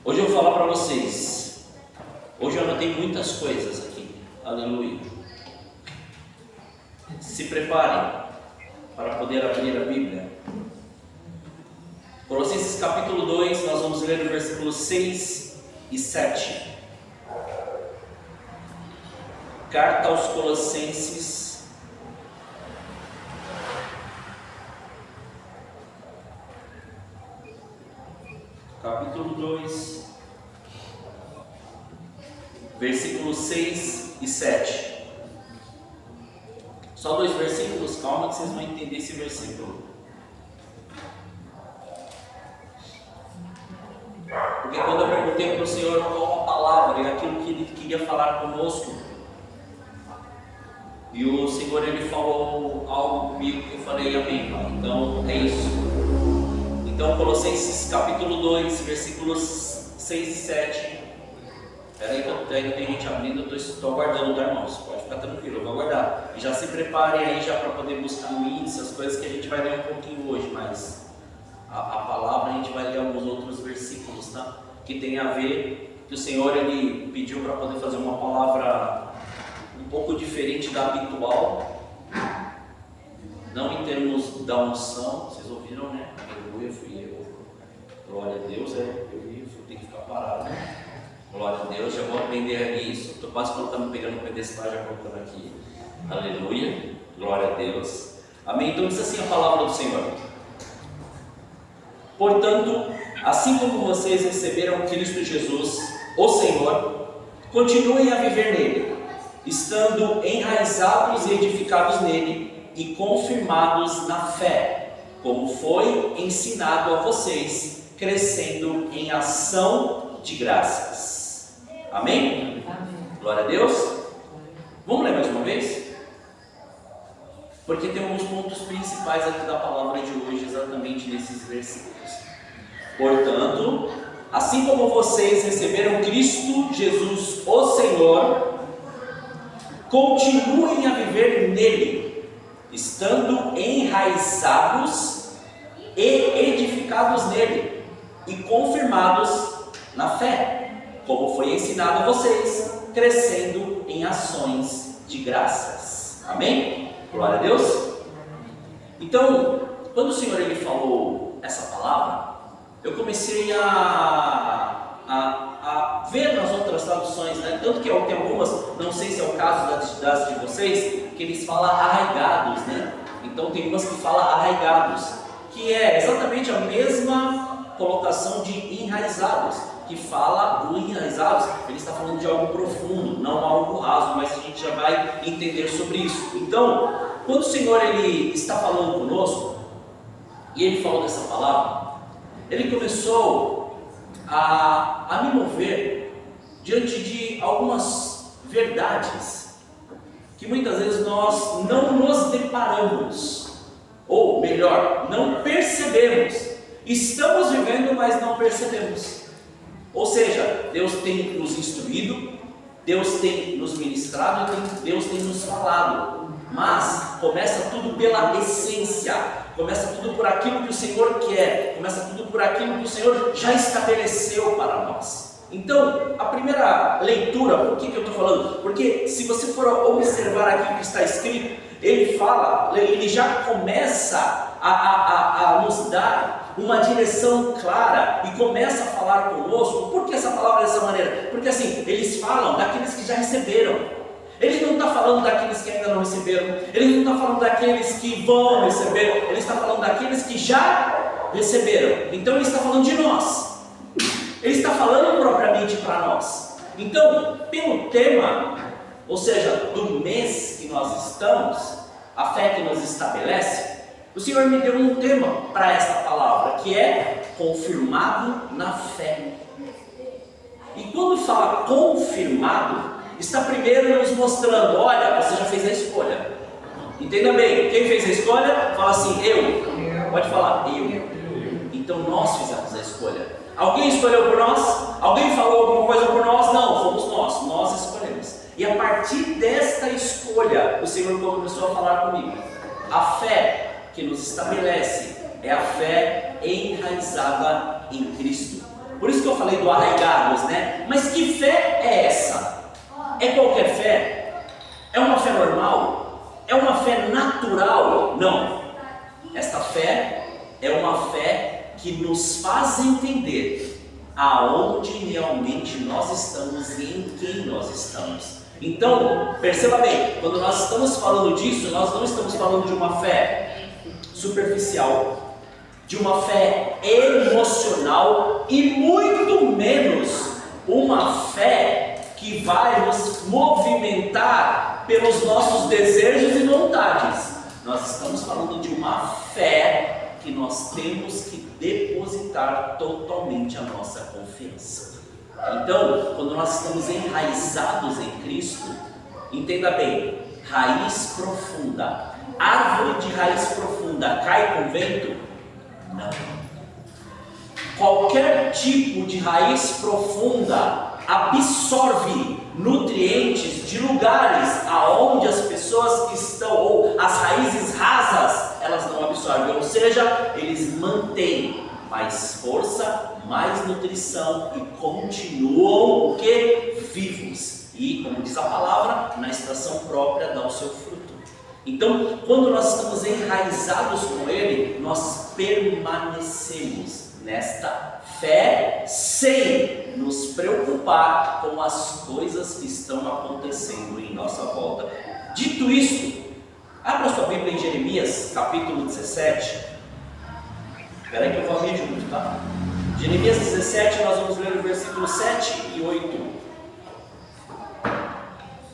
Hoje eu vou falar para vocês. Hoje eu anotei muitas coisas aqui. Aleluia. Se preparem para poder abrir a Bíblia. Colossenses capítulo 2, nós vamos ler o versículo 6 e 7. Carta aos Colossenses, capítulo 2, versículos 6 e 7. Só 2 versículos, calma que vocês vão entender esse versículo. Porque quando eu perguntei para o Senhor qual uma palavra e aquilo que Ele queria falar conosco, e o Senhor Ele falou algo comigo que eu falei amém. Então é isso. Então Colossenses capítulo 2, versículos 6 e 7. Espera aí que ainda tem gente abrindo, eu estou aguardando, tá, irmãos? Pode ficar tranquilo, eu vou aguardar. E já se preparem aí já para poder buscar o índice, as coisas que a gente vai ler um pouquinho hoje, mas a palavra a gente vai ler alguns outros versículos, tá? Que tem a ver, que o Senhor Ele pediu para poder fazer uma palavra um pouco diferente da habitual, não em termos da unção, vocês ouviram, né? Aleluia, fui eu, glória a Deus, eu tenho que ficar parado, né? Glória a Deus, já vou aprender ali isso, estou quase pegando o pedestal, já colocando aqui, aleluia, glória a Deus, amém. Então diz assim a palavra do Senhor: portanto, assim como vocês receberam Cristo Jesus, o Senhor, continuem a viver nele, estando enraizados e edificados nele e confirmados na fé, como foi ensinado a vocês, crescendo em ação de graças. Amém? Amém. Glória a Deus. Vamos ler mais uma vez? Porque tem alguns pontos principais aqui da palavra de hoje, exatamente nesses versículos. Portanto, assim como vocês receberam Cristo Jesus, o Senhor, continuem a viver nele, estando enraizados e edificados nele, e confirmados na fé, como foi ensinado a vocês, crescendo em ações de graças. Amém? Glória a Deus. Então, quando o Senhor ele falou essa palavra, eu comecei a ver nas outras traduções, né? Tanto que tem algumas, não sei se é o caso das de vocês, que eles falam arraigados, né? Então tem umas que falam arraigados, que é exatamente a mesma colocação de enraizados, que fala do enraizados, ele está falando de algo profundo, não algo raso, mas a gente já vai entender sobre isso. Então, quando o Senhor ele está falando conosco, e ele falou dessa palavra, ele começou a me mover diante de algumas verdades que muitas vezes nós não nos deparamos, ou melhor, não percebemos. Estamos vivendo, mas não percebemos. Ou seja, Deus tem nos instruído, Deus tem nos ministrado, Deus tem nos falado, mas começa tudo pela essência, começa tudo por aquilo que o Senhor quer, começa tudo por aquilo que o Senhor já estabeleceu para nós. Então, a primeira leitura, por que eu estou falando? Porque se você for observar aqui o que está escrito, ele fala, ele já começa a nos dar uma direção clara e começa a falar conosco. Por que essa palavra dessa maneira? Porque assim, eles falam daqueles que já receberam. Ele não está falando daqueles que ainda não receberam, ele não está falando daqueles que vão receber, ele está falando daqueles que já receberam. Então ele está falando de nós, ele está falando propriamente para nós. Então, pelo tema, ou seja, do mês que nós estamos, a fé que nos estabelece, o Senhor me deu um tema para esta palavra, que é confirmado na fé. E quando fala confirmado, está primeiro nos mostrando, olha, você já fez a escolha. Entenda bem, quem fez a escolha, fala assim, eu. Pode falar, eu. Então nós fizemos a escolha. Alguém escolheu por nós? Alguém falou alguma coisa por nós? Não, fomos nós escolhemos. E a partir desta escolha, o Senhor começou a falar comigo. A fé que nos estabelece é a fé enraizada em Cristo. Por isso que eu falei do arraigados, né? Mas que fé é essa? É qualquer fé? É uma fé normal? É uma fé natural? Não. Esta fé é uma fé que nos faz entender aonde realmente nós estamos e em quem nós estamos. Então, perceba bem, quando nós estamos falando disso, nós não estamos falando de uma fé superficial, de uma fé emocional e muito menos uma fé que vai nos movimentar pelos nossos desejos e vontades. Nós estamos falando de uma fé que nós temos que depositar totalmente a nossa confiança. Então, quando nós estamos enraizados em Cristo, entenda bem, raiz profunda, árvore de raiz profunda cai com vento? Não. Qualquer tipo de raiz profunda absorve nutrientes de lugares aonde as pessoas que estão, ou as raízes rasas, elas não absorvem, ou seja, eles mantêm mais força, mais nutrição e continuam o que? Vivos. E, como diz a palavra, na estação própria dá o seu fruto. Então, quando nós estamos enraizados com Ele, nós permanecemos nesta fé sem nos preocupar com as coisas que estão acontecendo em nossa volta. Dito isto, abra sua Bíblia em Jeremias, capítulo 17. Espera aí que eu vou abrir junto, tá? Jeremias 17, nós vamos ler o versículo 7 e 8.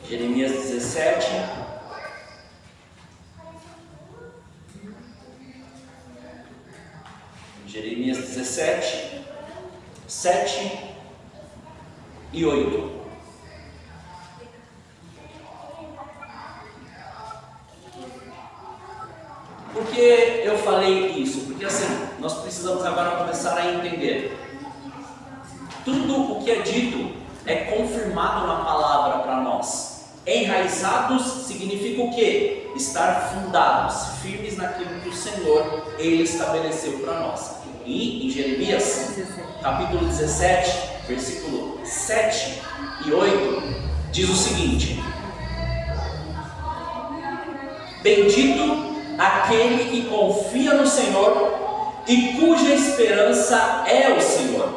Jeremias 17. Jeremias 17, 7 e 8. Por que eu falei isso? Porque assim, nós precisamos agora começar a entender. tudo o que é dito é confirmado na palavra para nós. Enraizados significa o quê? Estar fundados, firmes naquilo que o Senhor, Ele estabeleceu para nós. E em Jeremias, capítulo 17, versículo 7 e 8, diz o seguinte: bendito aquele que confia no Senhor e cuja esperança é o Senhor,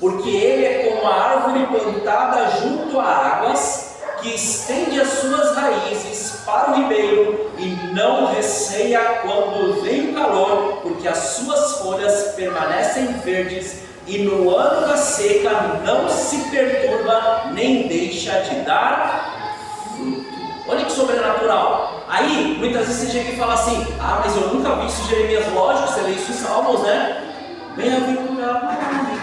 porque Ele é como a árvore plantada junto a águas, que estende as suas raízes para o ribeiro e não receia quando vem o calor, porque as suas folhas permanecem verdes e no ano da seca não se perturba nem deixa de dar fruto. Olha que sobrenatural. Aí, muitas vezes você chega e fala assim: ah, mas eu nunca vi isso em Jeremias. Lógico, você lê isso em Salmos, né? Bem-aventurado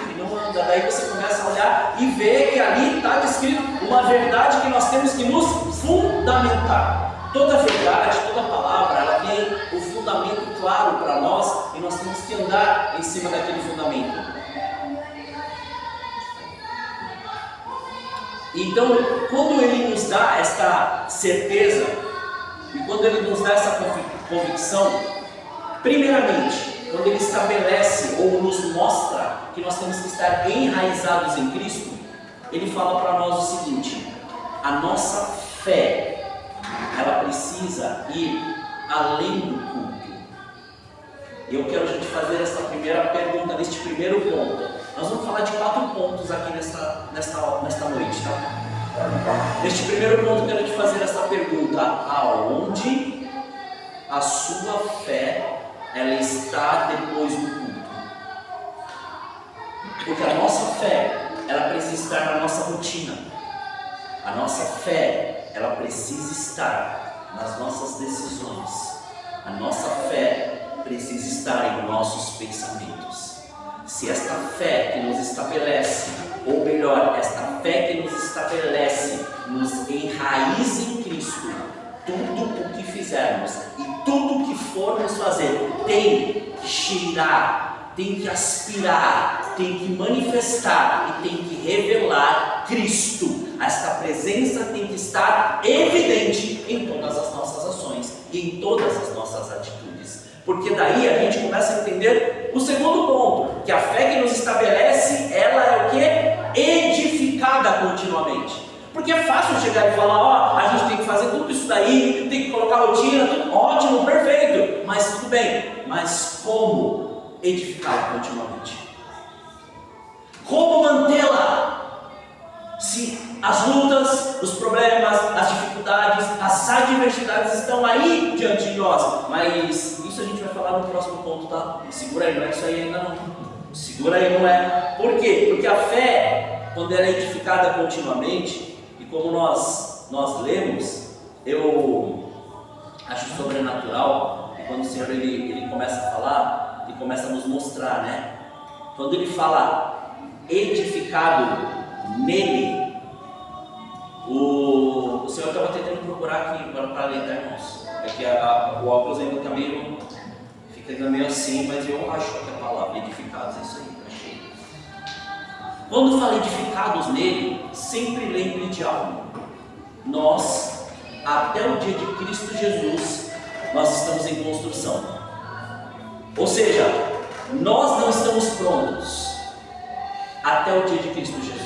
que não anda. Daí você começa a olhar e ver que ali está descrito uma verdade que nós temos que nos fundamentar. Toda verdade, toda palavra, ela tem o fundamento claro para nós e nós temos que andar em cima daquele fundamento. Então, quando Ele nos dá esta certeza e quando Ele nos dá essa convicção, primeiramente, quando Ele estabelece ou nos mostra que nós temos que estar enraizados em Cristo, Ele fala para nós o seguinte: a nossa fé, ela precisa ir além do culto. E eu quero já te fazer essa primeira pergunta, neste primeiro ponto. Nós vamos falar de 4 pontos aqui nesta noite, tá? Neste primeiro ponto eu quero te fazer essa pergunta: aonde a sua fé ela está depois do culto? Porque a nossa fé ela precisa estar na nossa rotina. A nossa fé ela precisa estar nas nossas decisões. A nossa fé precisa estar em nossos pensamentos. Se esta fé que nos estabelece, ou melhor, esta fé que nos estabelece, nos enraiza em Cristo, tudo o que fizermos e tudo o que formos fazer tem que cheirar, tem que aspirar, tem que manifestar e tem que revelar Cristo. Esta presença tem que estar evidente em todas as nossas ações e em todas as nossas atitudes. Porque daí a gente começa a entender o segundo ponto, que a fé que nos estabelece, ela é o que? Edificada continuamente. Porque é fácil chegar e falar: ó, a gente tem que fazer tudo isso daí, tem que colocar rotina, tudo ótimo, perfeito, mas tudo bem, mas como edificá-la continuamente? Como mantê-la? Se as lutas, os problemas, as dificuldades, as adversidades estão aí diante de nós, mas isso a gente vai falar no próximo ponto, tá? Segura aí, não é isso aí ainda não. Segura aí, não é? Por quê? Porque a fé, quando ela é edificada continuamente, e como nós lemos, eu acho sobrenatural, e quando o Senhor ele começa a falar, ele começa a nos mostrar, né? Quando ele fala edificado nele, o Senhor estava tentando procurar aqui para ler, tá, irmãos? É que o óculos ainda está meio, fica ainda meio assim, mas eu acho que a palavra edificados é isso aí, achei. Quando fala edificados nele, sempre lembre de algo. Nós, até o dia de Cristo Jesus, nós estamos em construção. Ou seja, nós não estamos prontos até o dia de Cristo Jesus.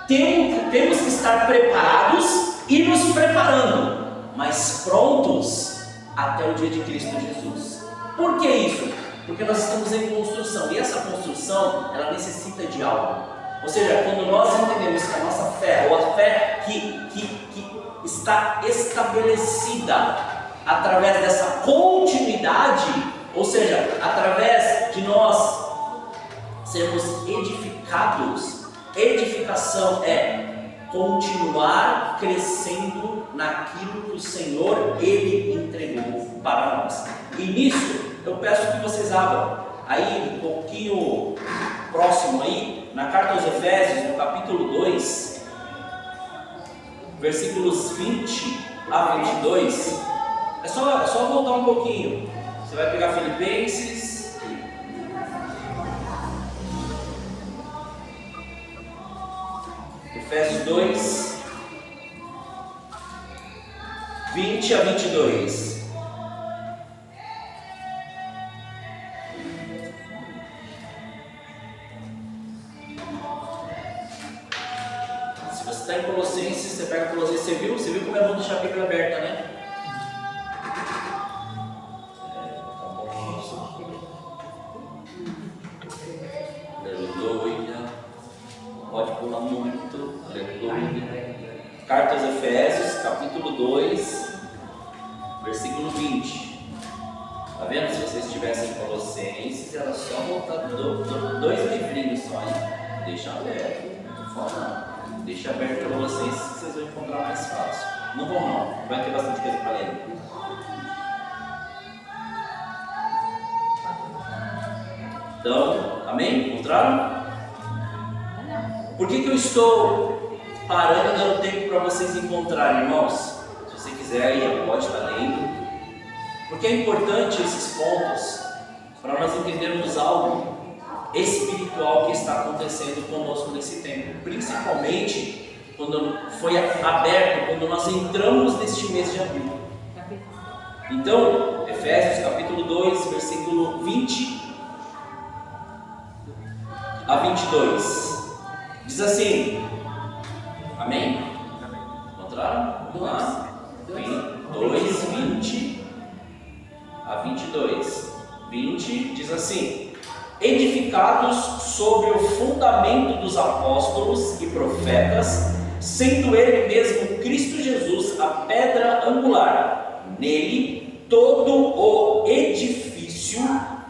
Temos que estar preparados e nos preparando, mas prontos até o dia de Cristo Jesus. Por que isso? Porque nós estamos em construção, e essa construção, ela necessita de algo. Ou seja, quando nós entendemos que a nossa fé, ou a fé que está estabelecida através dessa continuidade, ou seja, através de nós sermos edificados. Edificação é continuar crescendo naquilo que o Senhor Ele entregou para nós. E nisso eu peço que vocês abram aí um pouquinho próximo aí, na carta aos Efésios, no capítulo 2, versículos 20 a 22. É só voltar um pouquinho. Você vai pegar Filipenses. Efésios 2, 20 a 22. Se você está em Colossenses, você pega Colossenses, você viu como é bom deixar a Bíblia aberta, né? Aleluia. Pode pular muito. Aleluia. Carta aos Efésios, capítulo 2, versículo 20. Tá vendo? Se vocês estivessem em Colossenses, era só voltar 2 livrinhos só, hein? Deixa aberto, não fala não. Deixa aberto Colossenses que vocês vão encontrar mais fácil. Não vão não, vai ter bastante coisa para ler. Então, amém? Encontraram? Por que eu estou parando e dando tempo para vocês encontrarem, irmãos? Se você quiser aí, pode estar lendo. Porque é importante esses pontos para nós entendermos algo espiritual que está acontecendo conosco nesse tempo. Principalmente quando foi aberto, quando nós entramos neste mês de abril. Então, Efésios capítulo 2, versículo 20 a 22. Diz assim, amém? Encontraram? Vamos lá. 2, 20 a 22. 20 diz assim: edificados sobre o fundamento dos apóstolos e profetas, sendo ele mesmo Cristo Jesus a pedra angular. Nele todo o edifício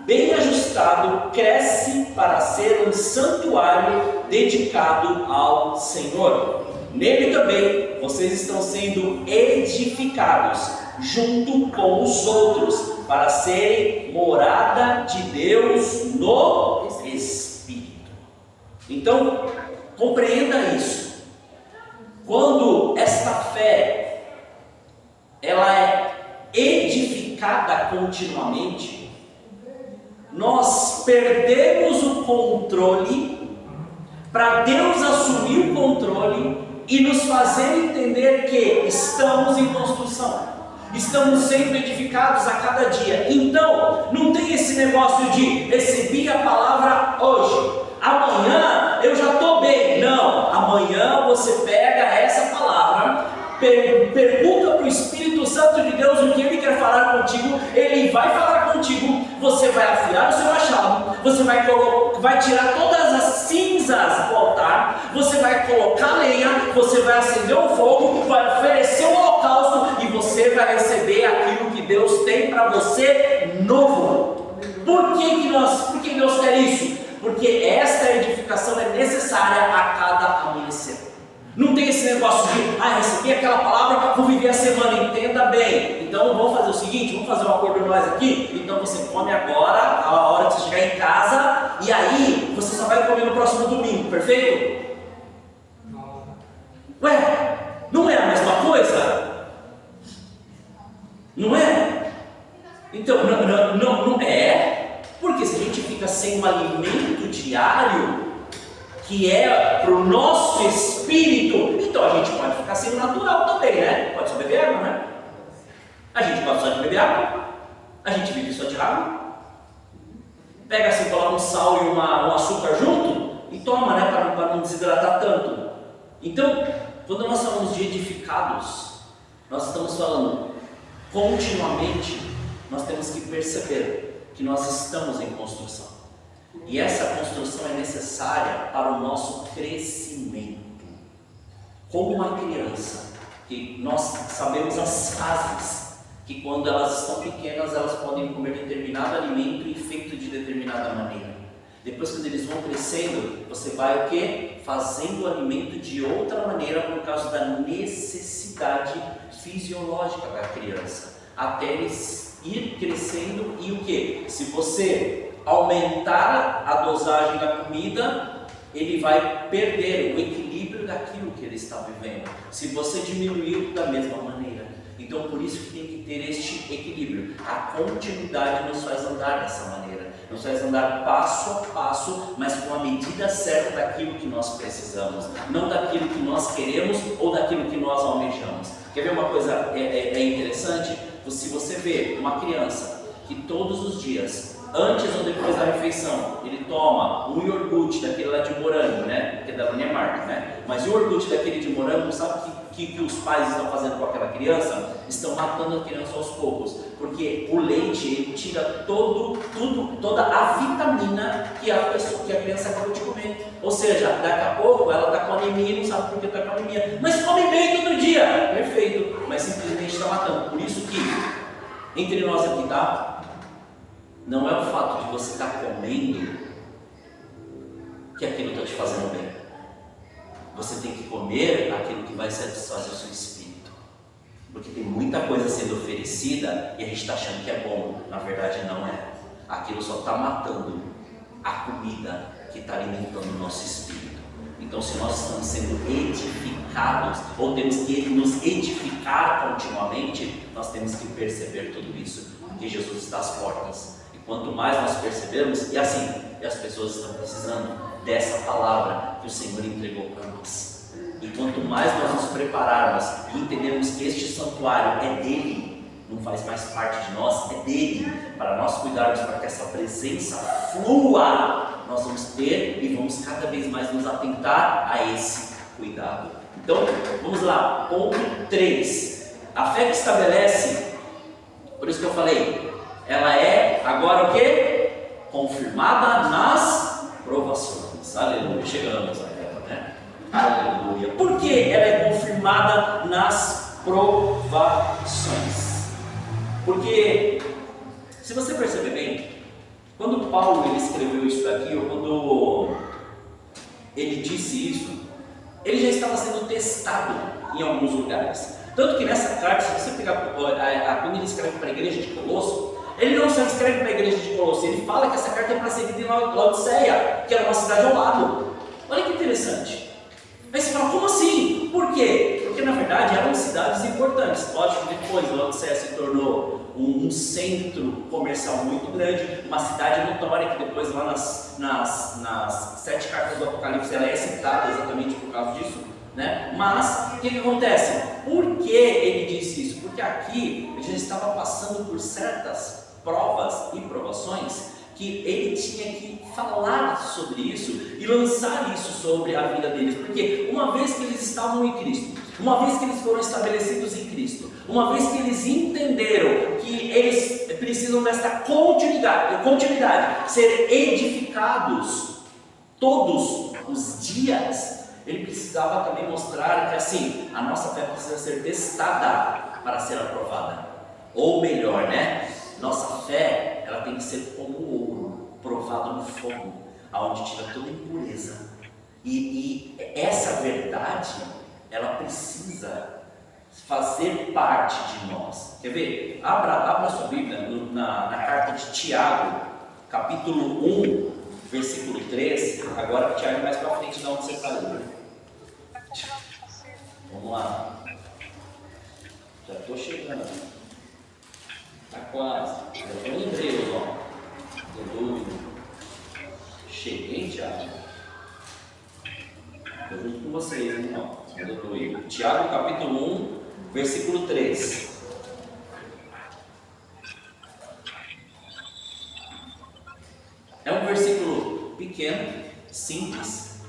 bem ajustado cresce para ser um santuário dedicado ao Senhor. Nele também vocês estão sendo edificados junto com os outros para serem morada de Deus no Espírito. Então, compreenda isso. Quando esta fé ela é edificada continuamente, nós perdemos o controle para Deus assumir o controle e nos fazer entender que estamos em construção, estamos sendo edificados a cada dia. Então, não tem esse negócio de recebi a palavra hoje, amanhã eu já estou bem. Não, amanhã você pega essa palavra, pergunta para o Espírito Santo de Deus o que Ele quer falar contigo, Ele vai falar contigo, você vai afiar o seu machado, você vai tirar todas as cinzas do altar, você vai colocar lenha, você vai acender um fogo, vai oferecer um holocausto e você vai receber aquilo que Deus tem para você novo. Por que Deus quer isso? Porque esta edificação é necessária a cada amanhecer. Não tem esse negócio de, recebi aquela palavra, vou viver a semana, entenda bem. Então vamos fazer o seguinte, vamos fazer um acordo nós aqui. Então você come agora, a hora que você chegar em casa, e aí você só vai comer no próximo domingo, perfeito? Ué, não é a mesma coisa? Não é? Então, não é, porque se a gente fica sem um alimento diário, que é para o nosso espírito, então a gente pode ficar sem o natural também, né? Pode só beber água, né? A gente gosta só de beber água, a gente vive só de água, pega assim, coloca um sal e um açúcar junto e toma, né? Para não desidratar tanto. Então, quando nós falamos de edificados, nós estamos falando continuamente, nós temos que perceber que nós estamos em construção. E essa construção é necessária para o nosso crescimento. Como uma criança, que nós sabemos as fases, que quando elas estão pequenas, elas podem comer determinado alimento e feito de determinada maneira. Depois, quando eles vão crescendo, você vai o quê? Fazendo o alimento de outra maneira por causa da necessidade fisiológica da criança. Até eles ir crescendo e o quê? Se você aumentar a dosagem da comida, ele vai perder o equilíbrio daquilo que ele está vivendo. Se você diminuir, da mesma maneira. Então por isso que tem que ter este equilíbrio. A continuidade nos faz andar dessa maneira, nos faz andar passo a passo, mas com a medida certa daquilo que nós precisamos, não daquilo que nós queremos ou daquilo que nós almejamos. Quer ver uma coisa interessante? Se você vê uma criança que todos os dias, antes ou depois da refeição, ele toma um iogurte daquele lá de morango, né? Que é da Dinamarca, né? Mas o iogurte daquele de morango, sabe o que os pais estão fazendo com aquela criança? Estão matando a criança aos poucos, porque o leite ele tira toda a vitamina que a criança acabou de comer. Ou seja, daqui a pouco ela está com anemia e não sabe por que está com anemia, mas come bem todo dia, perfeito, mas simplesmente está matando. Por isso que entre nós aqui, tá? Não é o fato de você estar comendo que aquilo está te fazendo bem. Você tem que comer aquilo que vai satisfazer o seu espírito. Porque tem muita coisa sendo oferecida e a gente está achando que é bom. Na verdade não é. Aquilo só está matando a comida que está alimentando o nosso espírito. Então se nós estamos sendo edificados, ou temos que nos edificar continuamente, nós temos que perceber tudo isso. Porque Jesus está às portas. E quanto mais nós percebemos, e assim, as pessoas estão precisando dessa palavra que o Senhor entregou para nós. E quanto mais nós nos prepararmos e entendermos que este santuário é dele, não faz mais parte de nós, é dele, para nós cuidarmos para que essa presença flua, nós vamos ter e vamos cada vez mais nos atentar a esse cuidado. Então, vamos lá, ponto 3. A fé que estabelece, por isso que eu falei, ela é agora o quê? Confirmada nas provações. Aleluia, chegamos a ela, né? Aleluia. Por que ela é confirmada nas provações? Porque, se você perceber bem, quando Paulo ele escreveu isso daqui, ou quando ele disse isso, ele já estava sendo testado em alguns lugares. Tanto que nessa carta, se você pegar quando ele escreve para a igreja de Colosso, ele não só escreve para a igreja de Colosso, ele fala que essa carta é para ser lida em Laodiceia, que era uma cidade ao lado. Olha que interessante. Aí você fala, como assim? Por quê? Porque na verdade eram cidades importantes. Lógico que depois Laodiceia se tornou um centro comercial muito grande, uma cidade notória que depois lá nas 7 cartas do Apocalipse ela é citada exatamente por causa disso, né? Mas o que acontece? Por que ele disse isso? Porque aqui ele já estava passando por certas provas e provações que ele tinha que falar sobre isso e lançar isso sobre a vida deles, porque uma vez que eles estavam em Cristo, uma vez que eles foram estabelecidos em Cristo, uma vez que eles entenderam que eles precisam desta continuidade, ser edificados todos os dias, ele precisava também mostrar que assim, a nossa fé precisa ser testada para ser aprovada, ou melhor, né? Nossa fé, ela tem que ser como ouro, provado no fogo, aonde tira toda impureza. E essa verdade, ela precisa fazer parte de nós. Quer ver? Abra sua Bíblia na carta de Tiago, capítulo 1, versículo 3. Agora que Tiago é mais para frente de onde você está lendo. Vamos lá. Já estou chegando. Está quase. Já estou em Deus, ó. Aleluia. Cheguei, Tiago. Estou junto com vocês, irmão. Aleluia. Tiago, capítulo 1, versículo 3. É um versículo pequeno, simples,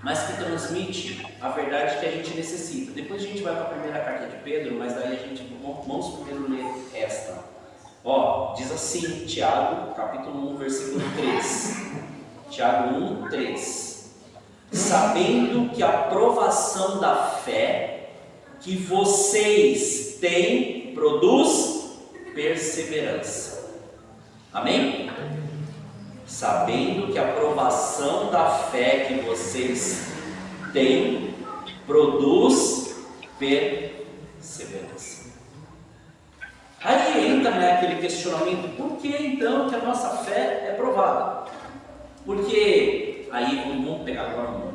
mas que transmite a verdade que a gente necessita. Depois a gente vai para a primeira carta de Pedro, mas daí a gente vamos primeiro ler esta. Ó, diz assim, Tiago, capítulo 1, versículo 3. Tiago 1, 3. Sabendo que a provação da fé que vocês têm produz perseverança. Amém? Sabendo que a provação da fé que vocês têm produz perseverança. Aí entra, né, aquele questionamento, por que então que a nossa fé é provada? Porque, aí vamos pegar agora,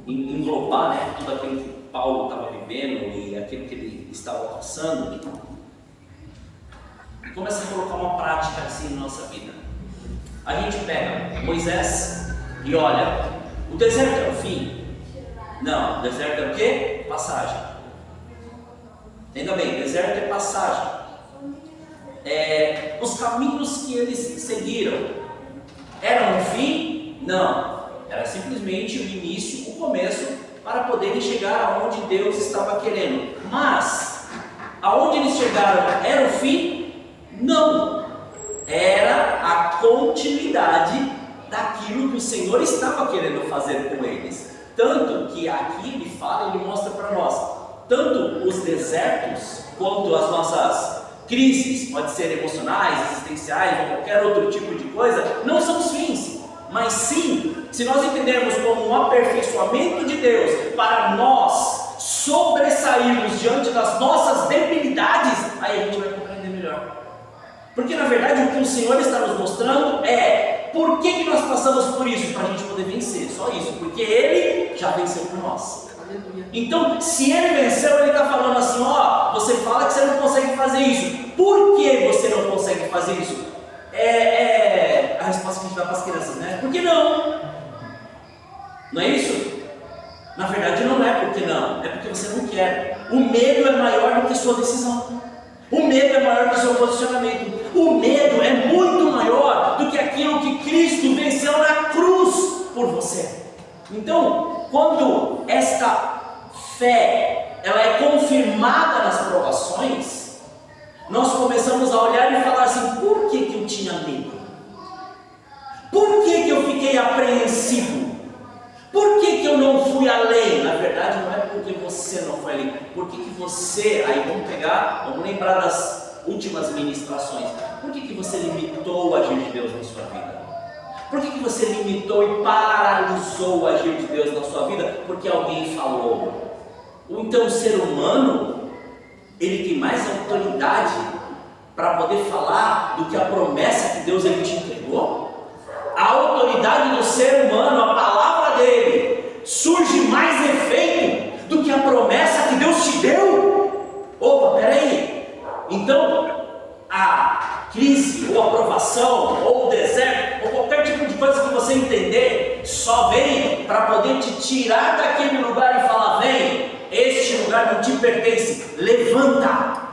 englobar, né, tudo aquilo Paulo estava vivendo e aquilo que ele estava passando, e começa a colocar uma prática assim na nossa vida. A gente pega Moisés e olha, o deserto é o fim? Não, o deserto é o quê? Passagem. Ainda bem, deserto é passagem. Os caminhos que eles seguiram eram o fim? Não, era simplesmente o início, o começo, para poderem chegar aonde Deus estava querendo. Mas, aonde eles chegaram era o fim? Não, era a continuidade daquilo que o Senhor estava querendo fazer com eles. Tanto que aqui ele fala, ele mostra para nós, tanto os desertos quanto as nossas crises, pode ser emocionais, existenciais ou qualquer outro tipo de coisa, não são os fins, mas sim, se nós entendermos como um aperfeiçoamento de Deus para nós sobressairmos diante das nossas debilidades, aí a gente vai compreender melhor. Porque na verdade o que o Senhor está nos mostrando é por que nós passamos por isso, para a gente poder vencer, só isso, porque Ele já venceu por nós. Então, se Ele venceu, Ele está falando assim, ó, você fala que você não consegue fazer isso, por que você não consegue fazer isso? A resposta que a gente dá para as crianças, né? Por que não? Não é isso? Na verdade não é porque não, é porque você não quer. O medo é maior do que sua decisão. O medo é maior do que seu posicionamento. O medo é muito maior do que aquilo que Cristo venceu na cruz por você. Então, quando esta fé ela é confirmada nas provações, nós começamos a olhar e falar assim, por que eu tinha medo? Por que eu fiquei apreensivo? Por que eu não fui além? Na verdade não é porque você não foi além, porque você, aí vamos lembrar das últimas ministrações, por que você limitou o agir de Deus na sua vida? Por que você limitou e paralisou o agir de Deus na sua vida? Porque alguém falou. Ou então o ser humano, ele tem mais autoridade para poder falar do que a promessa que Deus ele te entregou? A autoridade do ser humano, a palavra dele, surge mais efeito do que a promessa que Deus te deu? Opa, peraí. Então, a crise, ou a provação, ou o deserto, ou qualquer tipo de coisa que você entender, só vem para poder te tirar daquele lugar e falar, vem, este lugar não te pertence, levanta.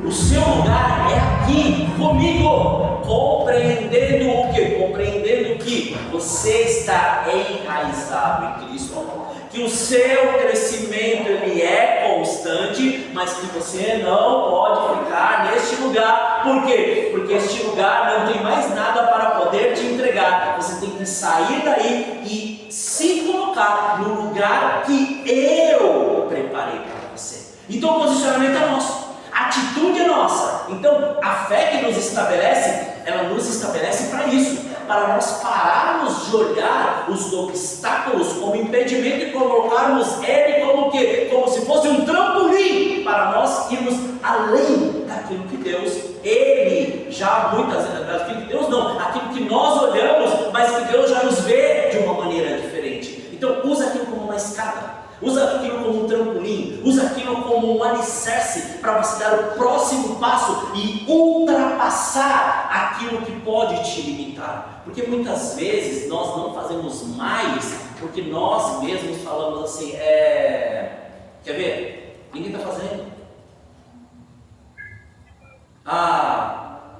O seu lugar é aqui, comigo, compreendendo o que? Compreendendo que você está enraizado em Cristo, que o seu crescimento ele é constante, mas que você não pode ficar neste lugar. Por quê? Porque este lugar não tem mais nada para poder te entregar. Você tem que sair daí e se colocar no lugar que eu preparei para você. Então o posicionamento é nosso. A atitude é nossa. Então, a fé que nos estabelece, ela nos estabelece para isso, para nós pararmos de olhar os obstáculos como impedimento e colocarmos ele como que, como se fosse um trampolim para nós irmos além daquilo que Deus, ele já muitas vezes, aquilo que Deus não, aquilo que nós olhamos, mas que Deus já nos vê de uma maneira diferente. Então, usa aquilo como uma escada. Usa aquilo como um trampolim, usa aquilo como um alicerce para você dar o próximo passo e ultrapassar aquilo que pode te limitar. Porque muitas vezes nós não fazemos mais porque nós mesmos falamos assim, quer ver? Ninguém está fazendo.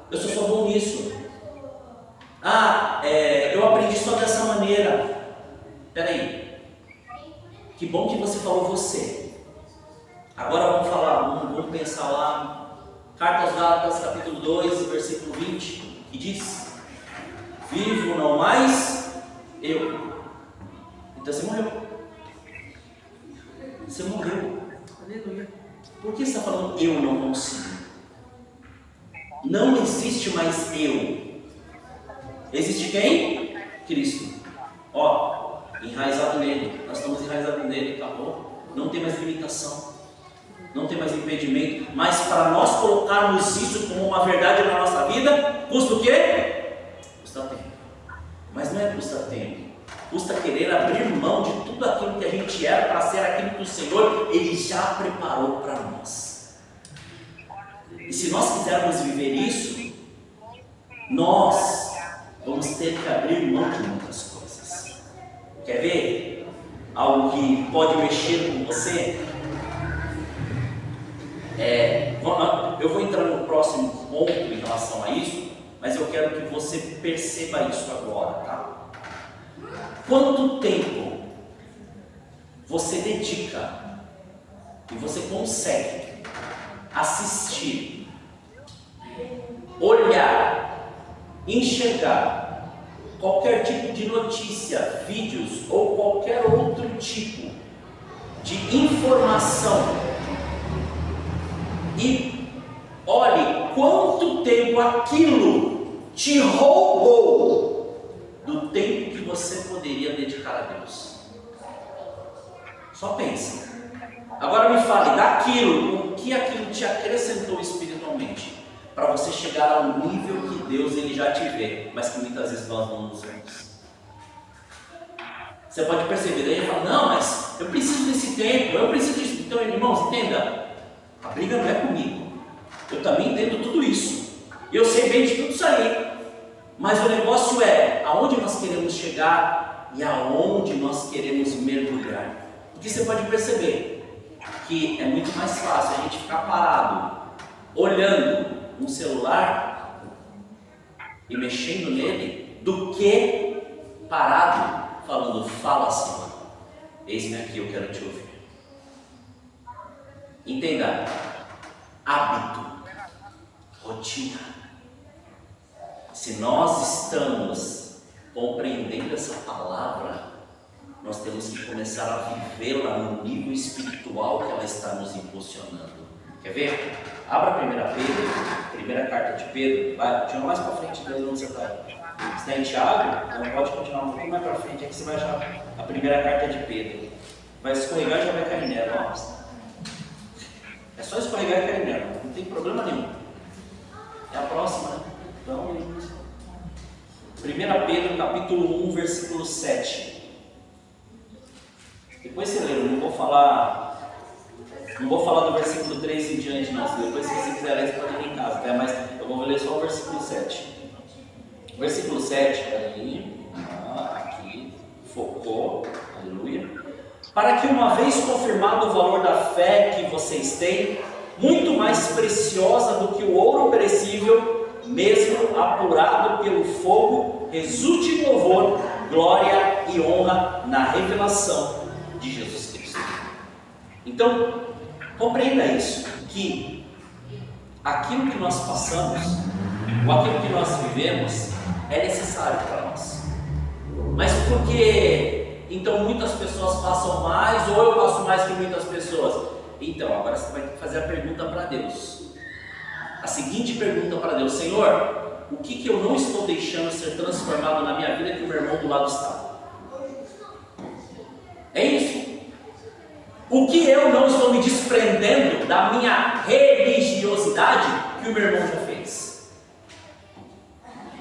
Eu sou só bom nisso. Eu aprendi só dessa maneira. Peraí. Que bom que você falou você. Agora vamos pensar lá, Carta aos Gálatas, capítulo 2, versículo 20, que diz, vivo não mais eu. Então você morreu. Você morreu. Aleluia. Por que você está falando eu não consigo? Não existe mais eu. Existe quem? Cristo. Enraizado nele, nós estamos enraizados nele, acabou. Não tem mais limitação, não tem mais impedimento. Mas para nós colocarmos isso como uma verdade na nossa vida, custa o quê? Custa tempo. Mas não é custa tempo, custa querer abrir mão de tudo aquilo que a gente era para ser aquilo que o Senhor, Ele já preparou para nós. E se nós quisermos viver isso, nós vamos ter que abrir mão de muitas coisas. Quer ver algo que pode mexer com você? Eu vou entrar no próximo ponto em relação a isso, mas eu quero que você perceba isso agora, tá? Quanto tempo você dedica e você consegue assistir, olhar, enxergar qualquer tipo de notícia, vídeos ou qualquer outro tipo de informação e olhe quanto tempo aquilo te roubou do tempo que você poderia dedicar a Deus? Só pense. Agora me fale daquilo, o que aquilo te acrescentou espiritualmente, para você chegar ao nível que Deus Ele já te vê, mas que muitas vezes nós não nos vemos. Você pode perceber, daí ele fala, não, mas eu preciso desse tempo, eu preciso disso. Então, irmãos, entenda, a briga não é comigo. Eu também entendo tudo isso. Eu sei bem de tudo isso aí. Mas o negócio é aonde nós queremos chegar e aonde nós queremos mergulhar. Porque você pode perceber que é muito mais fácil a gente ficar parado, olhando um celular e mexendo nele, do que parado falando, fala Senhor, eis-me aqui, eu quero te ouvir. Entenda, hábito, rotina. Se nós estamos compreendendo essa palavra, nós temos que começar a vivê-la no nível espiritual que ela está nos impulsionando. Quer ver? Abra 1 Pedro, primeira carta de Pedro. Vai, continua mais para frente dele onde você está. Você está em Tiago? Então pode continuar um pouquinho mais para frente, é que você vai achar a primeira carta de Pedro. Vai escorregar e já vai cair nela. É só escorregar e cair nela, não tem problema nenhum. É a próxima, né? Então, 1 Pedro capítulo 1, versículo 7. Depois você lê, eu não vou falar do versículo 3 em diante, não. Depois, se você quiser ler, você pode ler em casa, tá? Mas eu vou ler só o versículo 7. Versículo 7, aí, aqui, focou, aleluia. Para que, uma vez confirmado o valor da fé que vocês têm, muito mais preciosa do que o ouro perecível, mesmo apurado pelo fogo, resulte em louvor, glória e honra na revelação de Jesus Cristo. Então, compreenda isso, que aquilo que nós passamos, ou aquilo que nós vivemos, é necessário para nós. Mas por que então muitas pessoas passam mais, ou eu passo mais que muitas pessoas? Então, agora você vai fazer a pergunta para Deus. A seguinte pergunta para Deus: Senhor, o que eu não estou deixando ser transformado na minha vida que o meu irmão do lado está? É isso. O que eu não estou me desprendendo da minha religiosidade que o meu irmão já fez?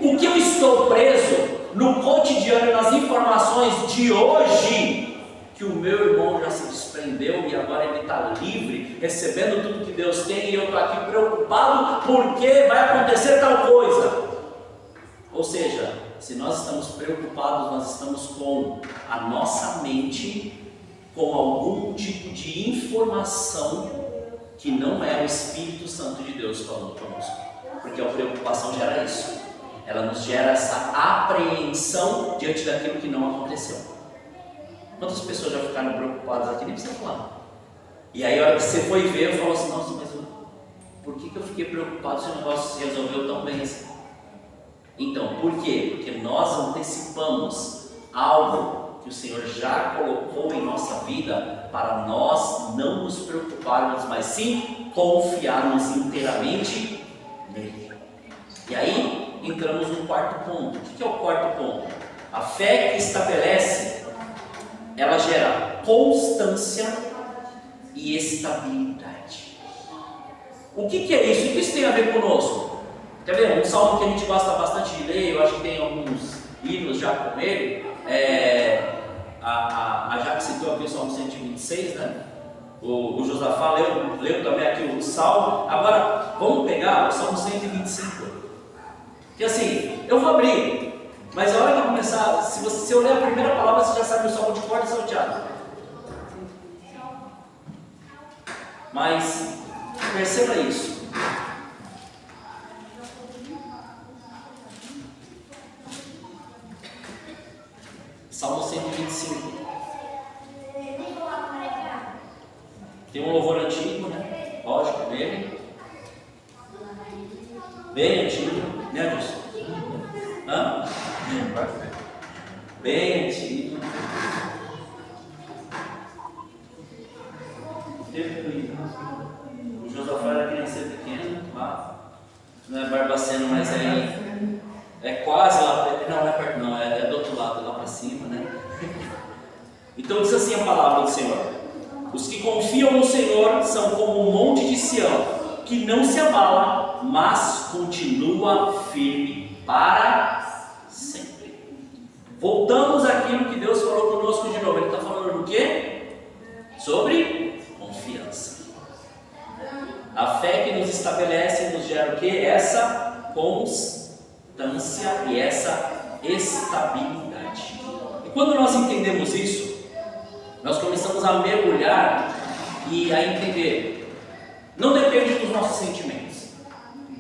O que eu estou preso no cotidiano, nas informações de hoje, que o meu irmão já se desprendeu e agora ele está livre, recebendo tudo que Deus tem, e eu estou aqui preocupado porque vai acontecer tal coisa. Ou seja, se nós estamos preocupados, nós estamos com a nossa mente com algum tipo de informação que não é o Espírito Santo de Deus falando conosco, porque a preocupação gera isso, ela nos gera essa apreensão diante daquilo que não aconteceu. Quantas pessoas já ficaram preocupadas aqui, nem precisa falar, e aí a hora que você foi ver, eu falo assim, nossa, mas por que eu fiquei preocupado se o negócio se resolveu tão bem assim? Então, por quê? Porque nós antecipamos algo que o Senhor já colocou em nossa vida para nós não nos preocuparmos, mas sim confiarmos inteiramente nele. E aí entramos no quarto ponto. O que é o quarto ponto? A fé que estabelece, ela gera constância e estabilidade. O que é isso? O que isso tem a ver conosco? Quer ver? Um salmo que a gente gosta bastante de ler, eu acho que tem alguns hinos já com ele, A Jaque citou aqui o Salmo 126, né? O Josafá leu também aqui o Salmo. Agora, vamos pegar o Salmo 125. Que assim, eu vou abrir, mas a hora que eu começar, se eu ler a primeira palavra, você já sabe o Salmo de cor e salteado. Mas, perceba isso. Salmo 125. Tem um louvor antigo, né? Lógico, dele. Bem antigo, né, Adilson? Hã? Bem antigo. O Josafá era criança pequena, lá. Não é Barbacena, mas é quase lá. Não é perto, não, é do outro lado, lá para cima, né? Então diz assim a palavra do Senhor: os que confiam no Senhor são como um monte de Sião, que não se abala, mas continua firme para sempre. Voltamos àquilo que Deus falou conosco de novo. Ele está falando do quê? Sobre confiança. A fé que nos estabelece nos gera o quê? Essa constância e essa estabilidade. E quando nós entendemos isso, nós começamos a mergulhar e a entender. Não depende dos nossos sentimentos,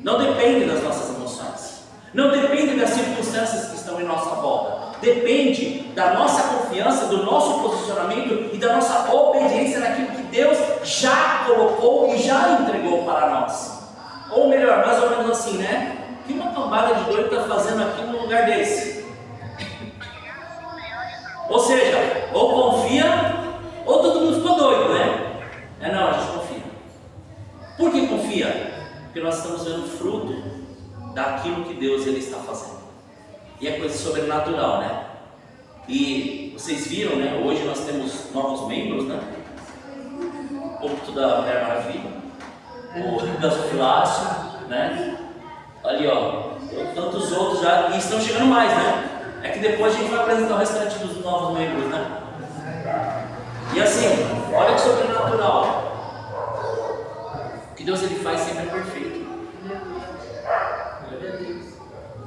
não depende das nossas emoções, não depende das circunstâncias que estão em nossa volta. Depende da nossa confiança, do nosso posicionamento e da nossa obediência naquilo que Deus já colocou e já entregou para nós. Ou melhor, mais ou menos assim, né? O que uma cambada de doido está fazendo aqui num lugar desse? Ou seja, ou confia, ou todo mundo ficou doido, né? Não, a gente confia. Por que confia? Porque nós estamos vendo fruto daquilo que Deus ele está fazendo. E é coisa sobrenatural, né? E vocês viram, né? Hoje nós temos novos membros, né? O culto da Mulher Maravilha, o gasofilácio, né? Ali, ó, tantos outros já, e estão chegando mais, né? É que depois a gente vai apresentar o restante dos novos membros, né? E assim, olha que sobrenatural. O que Deus ele faz sempre é perfeito.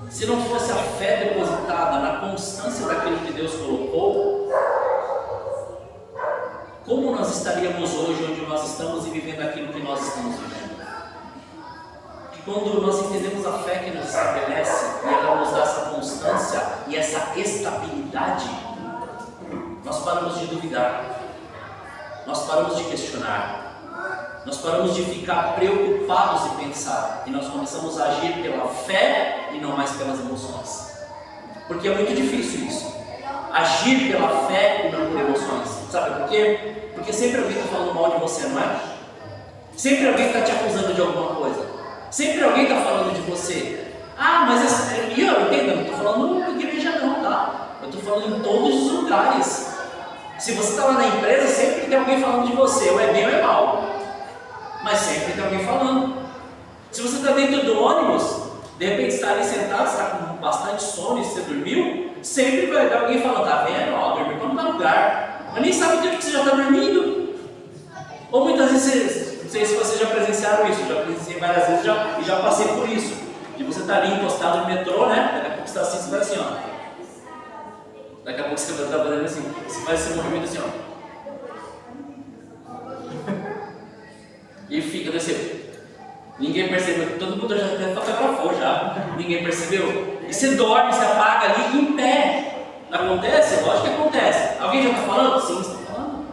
Se não fosse a fé depositada na constância daquilo que Deus colocou, como nós estaríamos hoje onde nós estamos e vivendo aquilo que nós estamos vivendo? Que quando nós entendemos a fé que nos estabelece e ela nos dá essa constância e essa estabilidade, nós paramos de duvidar, nós paramos de questionar, nós paramos de ficar preocupados e pensar, e nós começamos a agir pela fé e não mais pelas emoções. Porque é muito difícil isso, agir pela fé e não por emoções. Sabe por quê? Porque sempre alguém está falando mal de você, não é? Sempre alguém está te acusando de alguma coisa, sempre alguém está falando de você. Mas e eu entendo, não estou falando na igreja não, tá? Eu estou falando em todos os lugares. Se você está lá na empresa, sempre tem alguém falando de você, ou é bem ou é mal, mas sempre tem alguém falando. Se você está dentro do ônibus, de repente está ali sentado, está com bastante sono e você dormiu, sempre vai ter alguém falando: tá vendo? Ó, dormiu para não dar lugar, mas nem sabe o tempo que você já está dormindo. Ou muitas vezes, não sei se vocês já presenciaram isso, já presenciei várias vezes e já passei por isso, de você estar ali encostado no metrô, né? Daqui a pouco você está assim, você vai assim, ó. Daqui a pouco você está fazendo assim, você faz esse movimento assim, ó. E fica descendo. Ninguém percebeu, todo mundo já fotografou já. Ninguém percebeu. E você dorme, você apaga ali em pé. Acontece? Lógico que acontece. Alguém já está falando? Sim, está falando.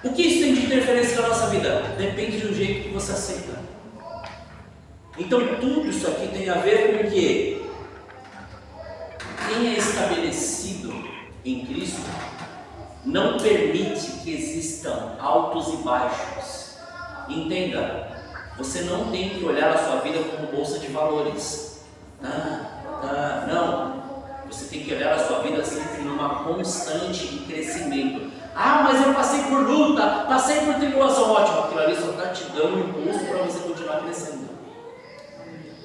O que isso tem de interferência na nossa vida? Depende do jeito que você aceita. Então tudo isso aqui tem a ver com que quem é estabelecido em Cristo não permite que existam altos e baixos. Entenda, você não tem que olhar a sua vida como bolsa de valores. Não. Você tem que olhar a sua vida sempre numa constante de crescimento. Mas eu passei por luta, passei por tribulação. Ótimo, aquilo ali só está te dando um impulso para você continuar crescendo.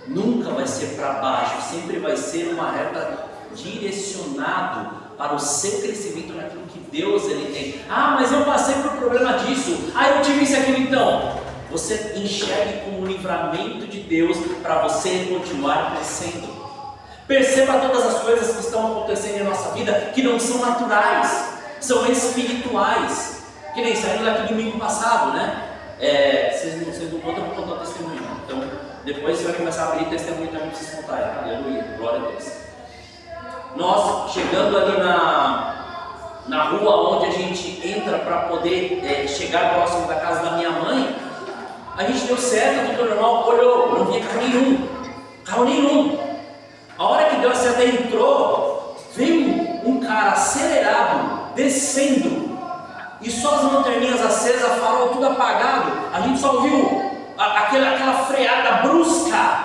Nunca vai ser para baixo, sempre vai ser uma reta direcionado para o seu crescimento naquilo que Deus ele tem. Ah, mas eu passei por problema disso. Ah, eu tive isso e aquilo. Então, você enxergue como um livramento de Deus para você continuar crescendo. Perceba todas as coisas que estão acontecendo em nossa vida que não são naturais, são espirituais. Que nem saímos daqui domingo passado, né? Vocês não contam, eu vou contar o testemunho. Então, depois você vai começar a abrir testemunho também para vocês contarem. Aleluia, glória a Deus. Nós, chegando ali na rua onde a gente entra para poder chegar próximo da casa da minha mãe, a gente deu certo, tudo normal, olhou, não via carro nenhum. A hora que deu a seta entrou, veio um cara acelerado, descendo, e só as lanterninhas acesas, farol tudo apagado. A gente só ouviu aquela freada brusca